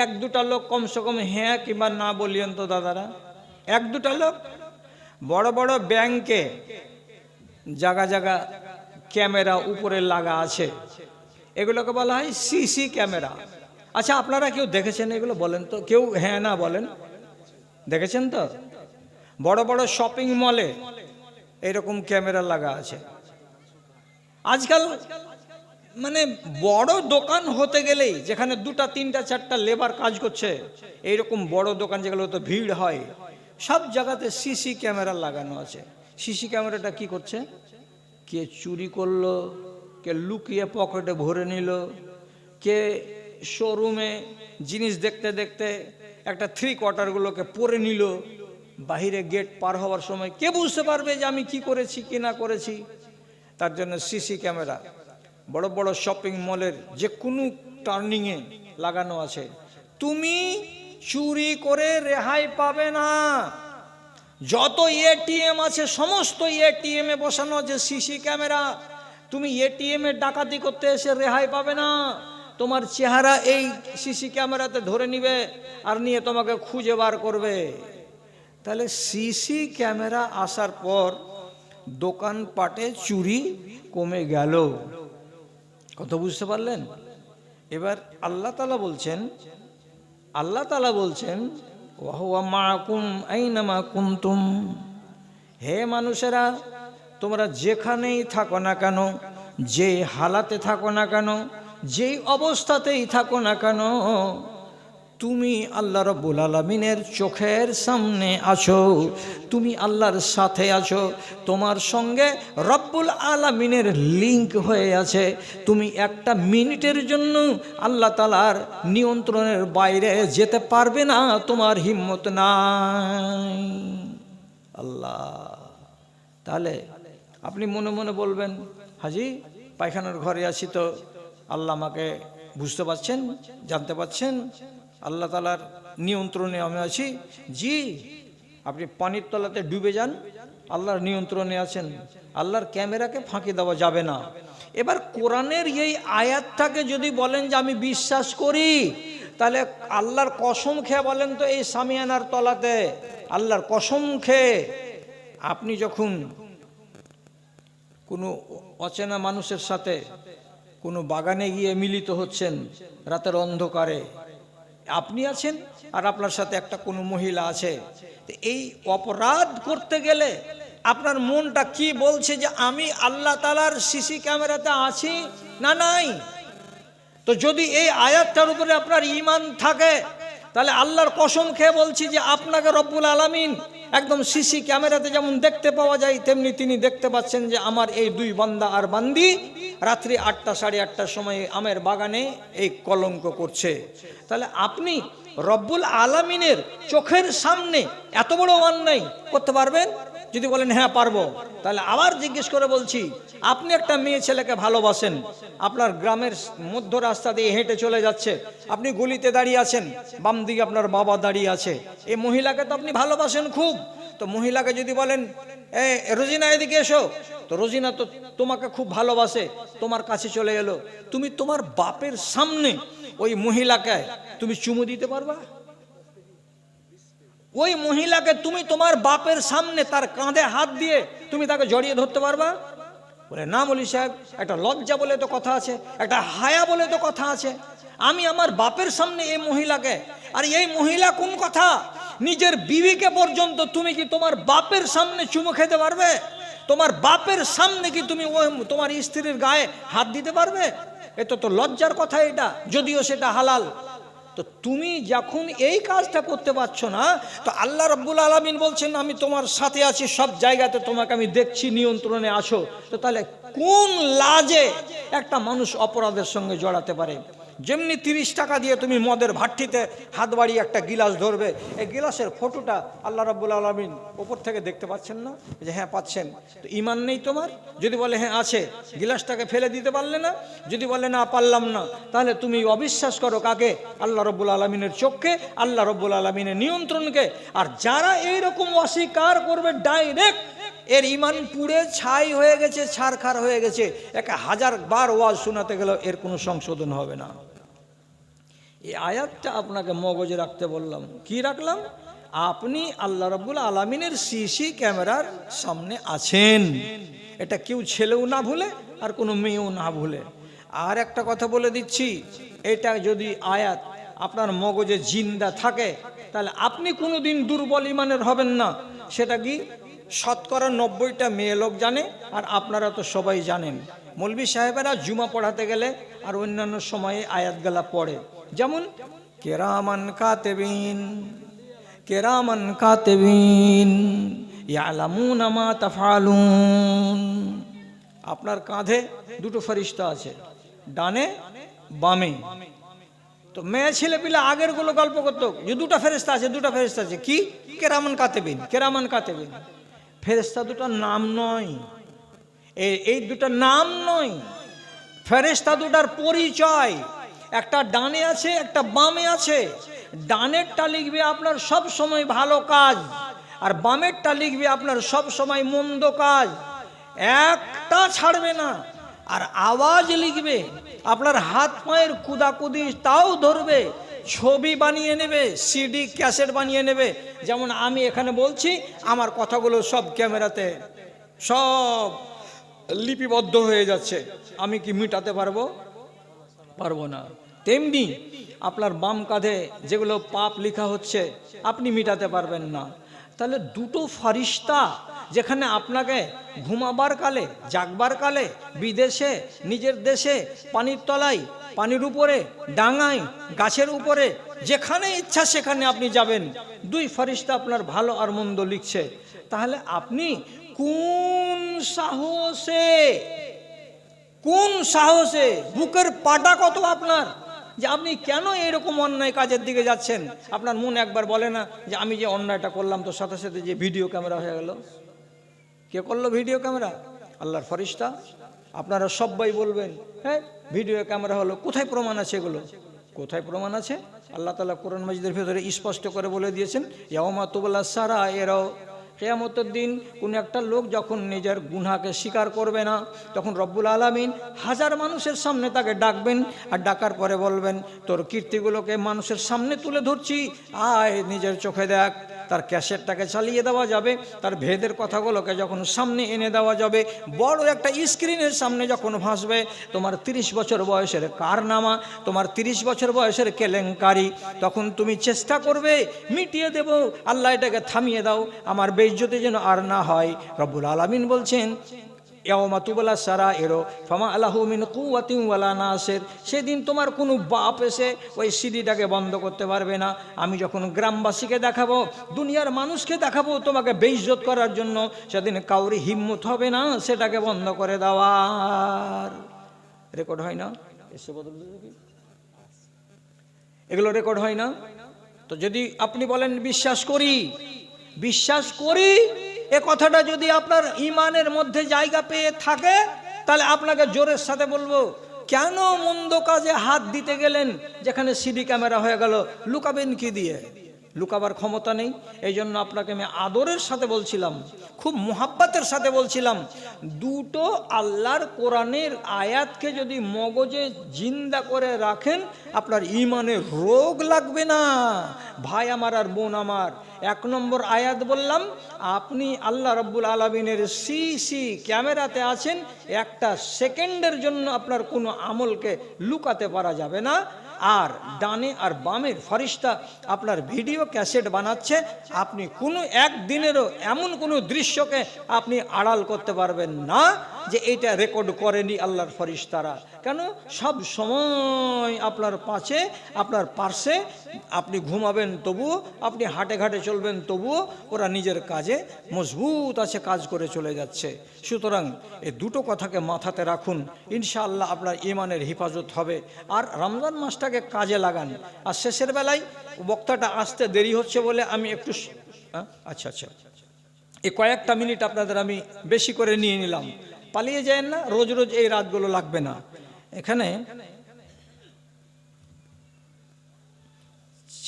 1-2টা লোক কমসে কম হ্যাঁ কিংবা না বলিয়েন তো দাদারা। 1-2টা লোক বড় বড় ব্যাংকে জায়গা জায়গা ক্যামেরা উপরে লাগা আছে, এগুলোকে বলা হয় সিসি ক্যামেরা। আচ্ছা, আপনারা কেউ দেখেছেন এগুলো? বলেন তো, কেউ হ্যাঁ না বলেন। দেখেছেন তো? বড় বড় শপিং মলে এরকম ক্যামেরা লাগা আছে। আজকাল মানে বড় দোকান হতে গেলেই, যেখানে 2টা 3টা 4টা লেবার কাজ করছে, এইরকম বড় দোকান যেগুলো তো ভিড় হয়, সব জায়গাতে সিসি ক্যামেরা লাগানো আছে। সিসি ক্যামেরাটা কি করছে? কে চুরি করলো, কে লুকিয়ে পকেটে ভরে নিল, কে শোরুমে জিনিস দেখতে দেখতে একটা 3/4 পরে নিল, বাহিরে গেট পার হওয়ার সময় কে বুঝতে পারবে যে আমি কি করেছি কি না করেছি? তার জন্য সিসি ক্যামেরা বড় বড় শপিং মলের যে কোনো টার্নিংয়ে লাগানো আছে। তুমি চুরি করে রেহাই পাবে না। যত এটিএম আছে সমস্ত এটিএমে বসানো আছে সিসি ক্যামেরা। তুমি এটিএমে ডাকাতি করতে এসে রেহাই পাবে না। তোমার চেহারা এই সিসি ক্যামেরাতে ধরে নিবে আর নিয়ে তোমাকে খুঁজে বার করবে। তাহলে সিসি ক্যামেরা আসার পর দোকানপাটে চুরি কমে গেল। কথা বুঝতে পারলেন? এবার আল্লাহ তাআলা বলছেন ওয়া হুয়া মাআকুম আইনামা কুনতুম, হে মানুষেরা তোমরা যেখানেই থাকো না কেন, যে হালাতে থাকো না কেন, যেই অবস্থাতেই থাকো না কেন, তুমি আল্লাহ রাব্বুল আলামিনের চোখের সামনে আছো, তুমি আল্লাহর সাথে আছো, তোমার সঙ্গে রব্বুল আলামিনের লিংক হয়ে আছে। তুমি একটা মিনিটের জন্য আল্লাহ তাআলার নিয়ন্ত্রণের বাইরে যেতে পারবে না, তোমার হিম্মত নাই। আল্লাহ, তাহলে আপনি মনে মনে বলবেন, হাজি পায়খানার ঘরে আছি তো আল্লাহ আমাকে বুঝতে পারছেন, জানতে পারছেন, আল্লাহ তাআলার নিয়ন্ত্রণে আমি আছি। জি, আপনি পানির তলাতে ডুবে যান, আল্লাহর নিয়ন্ত্রণে আছেন। আল্লাহর ক্যামেরাকে ফাঁকি দেওয়া যাবে না। এবার কোরআনের এই আয়াতটাকে যদি বলেন যে আমি বিশ্বাস করি, তাহলে আল্লাহর কসম খেয়ে বলেন তো, এই সামিয়ানার তলাতে আল্লাহর কসম খেয়ে আপনি যখন কোনো অচেনা মানুষের সাথে কোনো বাগানে গিয়ে মিলিত হচ্ছেন রাতের অন্ধকারে, আপনি আছেন আর আপনার সাথে একটা কোনো মহিলা আছে, এই অপরাধ করতে গেলে আপনার মনটা কি বলছে যে আমি আল্লাহ তাআলার সিসি ক্যামেরাতে আছি না নাই? তো যদি এই আয়াতটার উপরে আপনার ঈমান থাকে, তাহলে আল্লাহর কসম খেয়ে বলছি যে আপনাকে রব্বুল আলামিন একদম সিসি ক্যামেরাতে যেমন দেখতে পাওয়া যায়, তেমনি তিনি দেখতে পাচ্ছেন যে আমার এই দুই বান্দা আর বান্দি রাত্রি 8টা 8:30টার সময় আমের বাগানে এই কলঙ্ক করছে। তাহলে আপনি রব্বুল আলামিনের চোখের সামনে এত বড় অন্যায় করতে পারবেন? যদি বলেন হ্যাঁ পারবো, তাহলে আবার জিজ্ঞেস করে বলছি, আপনি একটা মেয়ে ছেলেকে ভালোবাসেন, আপনার গ্রামের মধ্য রাস্তা দিয়ে হেঁটে চলে যাচ্ছে, আপনি গলিতে দাঁড়িয়ে আছেন, বাম দিকে আপনার বাবা দাঁড়িয়ে আছে, এই মহিলাকে তো আপনি ভালোবাসেন খুব। তো মহিলাকে যদি বলেন এ রোজিনা এদিকে এসো, তো রোজিনা তো তোমাকে খুব ভালোবাসে, তোমার কাছে চলে এলো, তুমি তোমার বাপের সামনে ওই মহিলাকে তুমি চুমু দিতে পারবা? ওই মহিলাকে তুমি তোমার বাপের সামনে তার কাঁধে হাত দিয়ে তুমি তাকে জড়িয়ে ধরতে পারবা? বলে না মৌলভী সাহেব, একটা লজ্জা বলে তো কথা আছে, একটা হায়া বলে তো কথা আছে। আমি আমার বাপের সামনে এই মহিলাকে, আর এই মহিলা কোন কথা, নিজের বিবিকে পর্যন্ত তুমি কি তোমার বাপের সামনে চুমু খেতে পারবে? তোমার বাপের সামনে কি তুমি তোমার স্ত্রীর গায়ে হাত দিতে পারবে? এটা তো লজ্জার কথা, এটা যদিও সেটা হালাল। তো তুমি যখন এই কাজটা করতে পারছো না, তো আল্লাহ রাব্বুল আলামিন বলছেন আমি তোমার সাথে আছি, সব জায়গাতে তোমাকে আমি দেখছি, নিয়ন্ত্রণে আছো। তো তাহলে কোন লাজে একটা মানুষ অপরাধের সঙ্গে জড়াতে পারে? যেমনি 30 টাকা দিয়ে তুমি মদের ভাট্টিতে হাত বাড়িয়ে একটা গিলাস ধরবে, এই গিলাসের ফটোটা আল্লাহ রাব্বুল আলামিন ওপর থেকে দেখতে পাচ্ছেন না? যে হ্যাঁ পাচ্ছেন। তো ঈমান নেই তোমার? যদি বলে হ্যাঁ আছে, গিলাসটাকে ফেলে দিতে পারলে না? যদি বলে না পারলাম না, তাহলে তুমি অবিশ্বাস করো কাকে? আল্লাহ রাব্বুল আলামিনের চোখকে, আল্লাহ রাব্বুল আলামিনের নিয়ন্ত্রণকে। আর যারা এইরকম অস্বীকার করবে ডাইরেক্ট, এর ঈমান পুড়ে ছাই হয়ে গেছে, ছারখার হয়ে গেছে। 1000 বার ওয়াজ শোনাতে গেলেও এর কোনো সংশোধন হবে না। এই আয়াতটা আপনাকে মগজে রাখতে বললাম। কি রাখলাম? আপনি আল্লাহ রাব্বুল আলামিনের সিসি ক্যামেরার সামনে আছেন, এটা কেউ ছেলেও না ভুলে আর কোনো মেয়েও না ভুলে। আর একটা কথা বলে দিচ্ছি, এটা যদি আয়াত আপনার মগজে জিন্দা থাকে, তাহলে আপনি কোনোদিন দুর্বল ঈমানের হবেন না। সেটা কি? শতকরা 90টা মেয়ে লোক জানে, আর আপনারা তো সবাই জানেন। মৌলভী সাহেবেরা জুমা পড়াতে গেলে আর অন্যান্য সময়ে আয়াতগুলা পড়ে, যেমন কেরামান কাতিবিন, কেরামান কাতিবিন ইয়ালামুনা মা তাফআলুন। আপনার কাঁধে দুটো ফেরেশতা আছে, ডানে বামে। তো মেয়ে ছেলে পিলে আগের গুলো গল্প করতো যে দুটো ফেরেশতা আছে, দুটো ফেরেশতা আছে। কি? কেরামান কাতেবিন, কেরামান কাতেবিন। ফেরেশতা দুটো নাম নয়, এই দুটো নাম নয়, ফেরেশতা দুটার পরিচয়। একটা ডানে আছে, একটা বামে আছে। ডানেরটা লিখবে আপনার সব সময় ভালো কাজ, আর বামেরটা লিখবে আপনার সব সময় মন্দ কাজ, একটা ছাড়বে না। আর আওয়াজ লিখবে, আপনার হাত পায়ের কুদাকুদি তাও ধরবে, ছবি বানিয়ে নেবে, সিডি ক্যাসেট বানিয়ে নেবে। যেমন আমি এখানে বলছি, আমার কথাগুলো সব ক্যামেরাতে সব লিপিবদ্ধ হয়ে যাচ্ছে। আমি কি মিটাতে পারবো? পারবো না। তেমনি আপনার বাম কাঁধে যেগুলো পাপ লেখা হচ্ছে আপনি মিটাতে পারবেন না। তাহলে দুটো ফারিস্তা যেখানে আপনাকে ঘুমাবার কালে, জাগবার কালে, বিদেশে, নিজের দেশে, পানির তলায়, পানির উপরে, ডাঙায়, গাছের উপরে, যেখানে ইচ্ছা সেখানে আপনি যাবেন, দুই ফারিস্তা আপনার ভালো আর মন্দ লিখছে। তাহলে আপনি কোন সাহসে বুকের পাটা কত আপনার, যে আপনি কেন এরকম অন্যায় কাজের দিকে যাচ্ছেন? আপনার মন একবার বলে না যে আমি যে অন্যায়টা করলাম তো সাথে সাথে যে ভিডিও ক্যামেরা হয়ে গেল? কে করলো ভিডিও ক্যামেরা? আল্লাহর ফেরেশতা। আপনারা সবাই বলবেন হ্যাঁ ভিডিও ক্যামেরা হলো, কোথায় প্রমাণ আছে এগুলো? কোথায় প্রমাণ আছে? আল্লাহ তাআলা কোরআন মাজিদের ভেতরে স্পষ্ট করে বলে দিয়েছেন, ইয়াউমা তুবলা সারায়ের। কিয়ামতের দিন কোন একটা লোক যখন নিজের গুনাহকে স্বীকার করবে না, তখন রব্বুল আলামিন হাজার মানুষের সামনে তাকে ডাকবেন, আর ডাকার পরে বলবেন তোর কীর্তিগুলোকে মানুষের সামনে তুলে ধরছি, আয় নিজের চোখে দেখ। তার ক্যাসেটটাকে চালিয়ে দেওয়া যাবে, তার ভেদের কথাগুলোকে যখন সামনে এনে দেওয়া যাবে, বড় একটা স্ক্রিনের সামনে যখন ভাসবে, তোমার 30 বছর বয়সের কারনামা, তোমার 30 বছর বয়সের কেলেঙ্কারি, তখন তুমি চেষ্টা করবে মিটিয়ে দেব, আল্লাহ এটাকে থামিয়ে দাও, আমার বেইজ্জতি যেন আর না হয়। রব্বুল আলামিন বলছেন ইয়াউমা তুবলা সারায়ের ফামা আলাহু মিন কুওয়াতিন ওয়ালা নাসির। সেদিন তোমার কোনো বাপ এসে ওই সিডিটাকে বন্ধ করতে পারবে না। আমি যখন গ্রামবাসীকে দেখাবো, দুনিয়ার মানুষকে দেখাবো তোমাকে বেইজ্জত করার জন্য, সেদিন কাউরি হিম্মত হবে না সেটাকে বন্ধ করে দেওয়ার। রেকর্ড হয় না? এসে বদল দেখি, এগুলো রেকর্ড হয় না? তো যদি আপনি বলেন বিশ্বাস করি, এ কথাটা যদি আপনার ঈমানের মধ্যে জায়গা পেয়ে থাকে, তাহলে আপনাকে জোরের সাথে বলবো, কেন মন্দ কাজে হাত দিতে গেলেন? যেখানে সিডি ক্যামেরা হয়ে গেল, লুকাবেন কি দিয়ে? লুকাবার ক্ষমতা নেই। এই জন্য আপনাকে আমি আদরের সাথে বলছিলাম, খুব মোহাব্বতের সাথে বলছিলাম, দুটো আল্লাহর কোরআনের আয়াতকে যদি মগজে জিন্দা করে রাখেন, আপনার ঈমানে রোগ লাগবে না। ভাই আমার আর বোন আমার, 1 নম্বর আয়াত বললাম, আপনি আল্লাহ রাব্বুল আলামিনের সিসি ক্যামেরাতে আছেন, একটা সেকেন্ডের জন্য আপনার কোনো আমলকে লুকাতে পারা যাবে না। আর ডানে আর বামের ফেরেশতা আপনার ভিডিও ক্যাসেট বানাচ্ছে, আপনি কোনো একদিনেরও এমন কোনো দৃশ্যকে আপনি আড়াল করতে পারবেন না যে এটা রেকর্ড করেনি আল্লাহর ফেরেশতারা। কেন? সব সময় আপনার পাশে, আপনার পার্শ্বে, আপনি ঘুমাবেন তবুও, আপনি হাটে ঘাটে চলবেন তবুও ওরা নিজের কাজে মজবুত আছে, কাজ করে চলে যাচ্ছে। সুতরাং এই দুটো কথাকে মাথাতে রাখুন, ইনশাআল্লাহ আপনার ঈমানের হেফাজত হবে। আর রমজান মাসটাকে কাজে লাগান। আর শেষের বেলায় বক্তাটা আসতে দেরি হচ্ছে বলে আমি একটু আচ্ছা এই কয়েকটা মিনিট আপনাদের আমি বেশি করে নিয়ে নিলাম। পালিয়ে যায় না, রোজ রোজ এই রাতগুলো লাগবে না। এখানে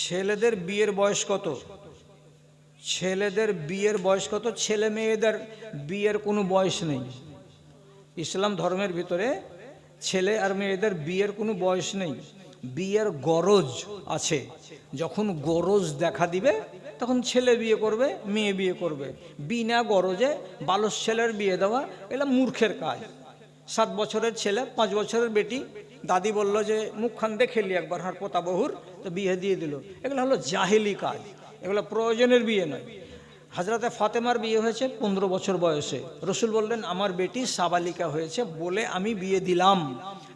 ছেলেদের বিয়ের বয়স কত? ছেলেদের বিয়ের বয়স কত? ছেলে মেয়েদের বিয়ের কোনো বয়স নেই। ইসলাম ধর্মের ভিতরে ছেলে আর মেয়েদের বিয়ের কোনো বয়স নেই। বিয়ের গরজ আছে, যখন গরজ দেখা দিবে তখন ছেলে বিয়ে করবে, মেয়ে বিয়ে করবে। বিনা গরজে বালস ছেলের বিয়ে দেওয়া এটা মূর্খের কাজ। 7 বছরের ছেলে, 5 বছরের বেটি, দাদি বলল যে মুখখান দেখেলি একবার হার পোতা বহুর, তো বিয়ে দিয়ে দিল। এগুলো হলো জাহেলি কাজ, এগুলো প্রয়োজনের বিয়ে নয়। হযরতে ফাতেমার বিয়ে হয়েছে 15 বছর বয়সে। রসুল বললেন আমার বেটি সাবালিকা হয়েছে বলে আমি বিয়ে দিলাম।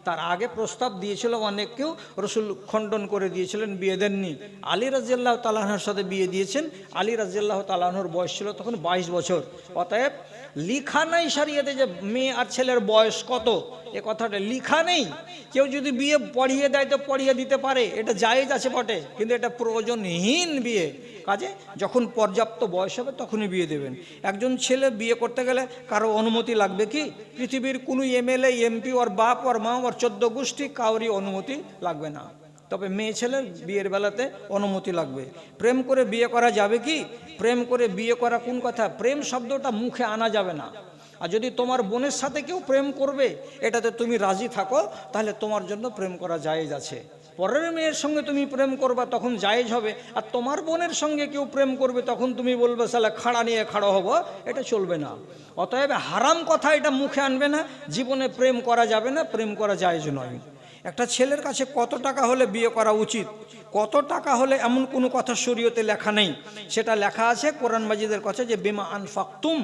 তার আগে প্রস্তাব দিয়েছিল অনেক কেউ, রসুল খণ্ডন করে দিয়েছিলেন, বিয়ে দেননি। আলী রাদিয়াল্লাহু তাআলা আনহুর সাথে বিয়ে দিয়েছেন। আলী রাদিয়াল্লাহু তাআলা আনহুর বয়স ছিল তখন 22 বছর। অতএব লিখা নেই শরিয়তে যে মেয়ে আর ছেলের বয়স কত, এ কথাটা লিখা নেই। কেউ যদি বিয়ে পড়িয়ে দেয় তো পড়িয়ে দিতে পারে, এটা জায়েজ আছে বটে, কিন্তু এটা প্রয়োজনহীন বিয়ে। কাজে যখন পর্যাপ্ত বয়স হবে তখনই বিয়ে দেবেন। একজন ছেলে বিয়ে করতে গেলে কারো অনুমতি লাগবে কি? পৃথিবীর কোনো এমএলএ, এমপি, ওর বাপ, ওর মা, ওর 14 গোষ্ঠী কাউরই অনুমতি লাগবে না। তবে মেয়ে ছেলের বিয়ের বেলাতে অনুমতি লাগবে। প্রেম করে বিয়ে করা যাবে কি? প্রেম করে বিয়ে করা কোন কথা? প্রেম শব্দটা মুখে আনা যাবে না। আর যদি তোমার বোনের সাথে কেউ প্রেম করবে এটাতে তুমি রাজি থাকো, তাহলে তোমার জন্য প্রেম করা জায়েজ আছে। পরের মেয়ের সঙ্গে তুমি প্রেম করবা তখন জায়েজ হবে, আর তোমার বোনের সঙ্গে কেউ প্রেম করবে তখন তুমি বলবে সালা খাড়া নিয়ে খাড়া হবো, এটা চলবে না। অতএব হারাম কথা এটা মুখে আনবে না। জীবনে প্রেম করা যাবে না, প্রেম করা জায়েজ নয়। একটা ছেলের কাছে কত টাকা হলে বিয়ে করা উচিত, কত টাকা হলে এমন কোনো কথা শরীয়তে লেখা নেই। সেটা লেখা আছে কোরআন মাজিদের কাছে যে বিমা আনফাকতুম,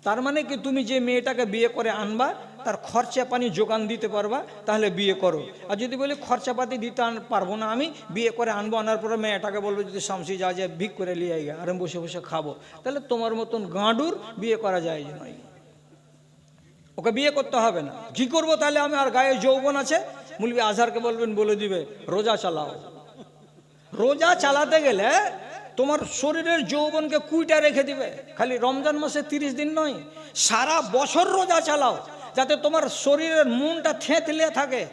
তার মানে কি তুমি যে মেয়েটাকে বিয়ে করে আনবা তার খরচা পানি যোগান দিতে পারবা, তাহলে বিয়ে করো। আর যদি বলি খরচাপাতি দিতে পারবো না, আমি বিয়ে করে আনবো, আনার পরে মেয়েটাকে বলবো যদি শামসি যা যায় ভিক করে লিয়ে আইগা আর আমি বসে বসে খাবো, তাহলে তোমার মতন গাঁডুর বিয়ে করা যায় নয়। ওকে বিয়ে করতে হবে না। কি করবো তাহলে? আমি আর গায়ে যৌবন আছে, মুলবি আজহারকে বলবেন বলে দিবে রোজা চালাও। রোজা চালাতে গেলে তোমার শরীরের যৌবনকে কুইটা রেখে দিবে। খালি রমজান মাসে 30 দিন নয়, সারা বছর রোজা চালাও, যাতে তোমার শরীরের মনটা থেঁতলে থাকে।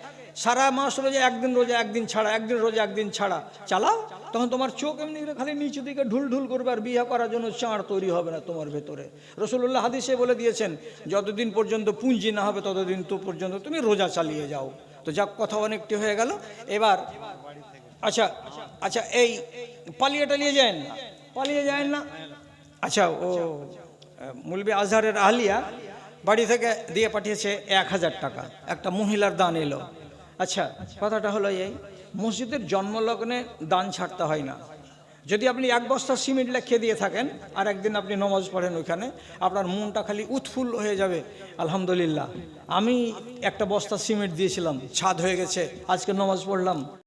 সারা মাস রোজা, একদিন রোজা একদিন ছাড়া, একদিন রোজা একদিন ছাড়া চালাও, তখন তোমার চোখ এমনি খালি নিচু দিকে ঢুল ঢুল করবে, আর বিয়ে করার জন্য চাঁড় তৈরি হবে না তোমার ভেতরে। রাসূলুল্লাহ হাদিসে বলে দিয়েছেন যতদিন পর্যন্ত পুঁজি না হবে ততদিন তো পর্যন্ত তুমি রোজা চালিয়ে যাও। তো যাক, কথা অনেকটি হয়ে গেল। এবার আচ্ছা আচ্ছা, এই পালিয়ে টালিয়ে যায় না, পালিয়ে যায় না। আচ্ছা, ও মুলবি আজহারের আহলিয়া বাড়ি থেকে দিয়ে পাঠিয়েছে 1000 টাকা, একটা মহিলার দান এলো। আচ্ছা, কথাটা হলো এই, মসজিদের জন্মলগ্নে দান ছাড়তে হয় না। যদি আপনি 1 বস্তা সিমেন্ট লেখে দিয়ে থাকেন আর একদিন আপনি নমাজ পড়েন ওইখানে, আপনার মনটা খালি উৎফুল্ল হয়ে যাবে। আলহামদুলিল্লাহ, আমি একটা বস্তা সিমেন্ট দিয়েছিলাম, ছাদ হয়ে গেছে, আজকে নমাজ পড়লাম।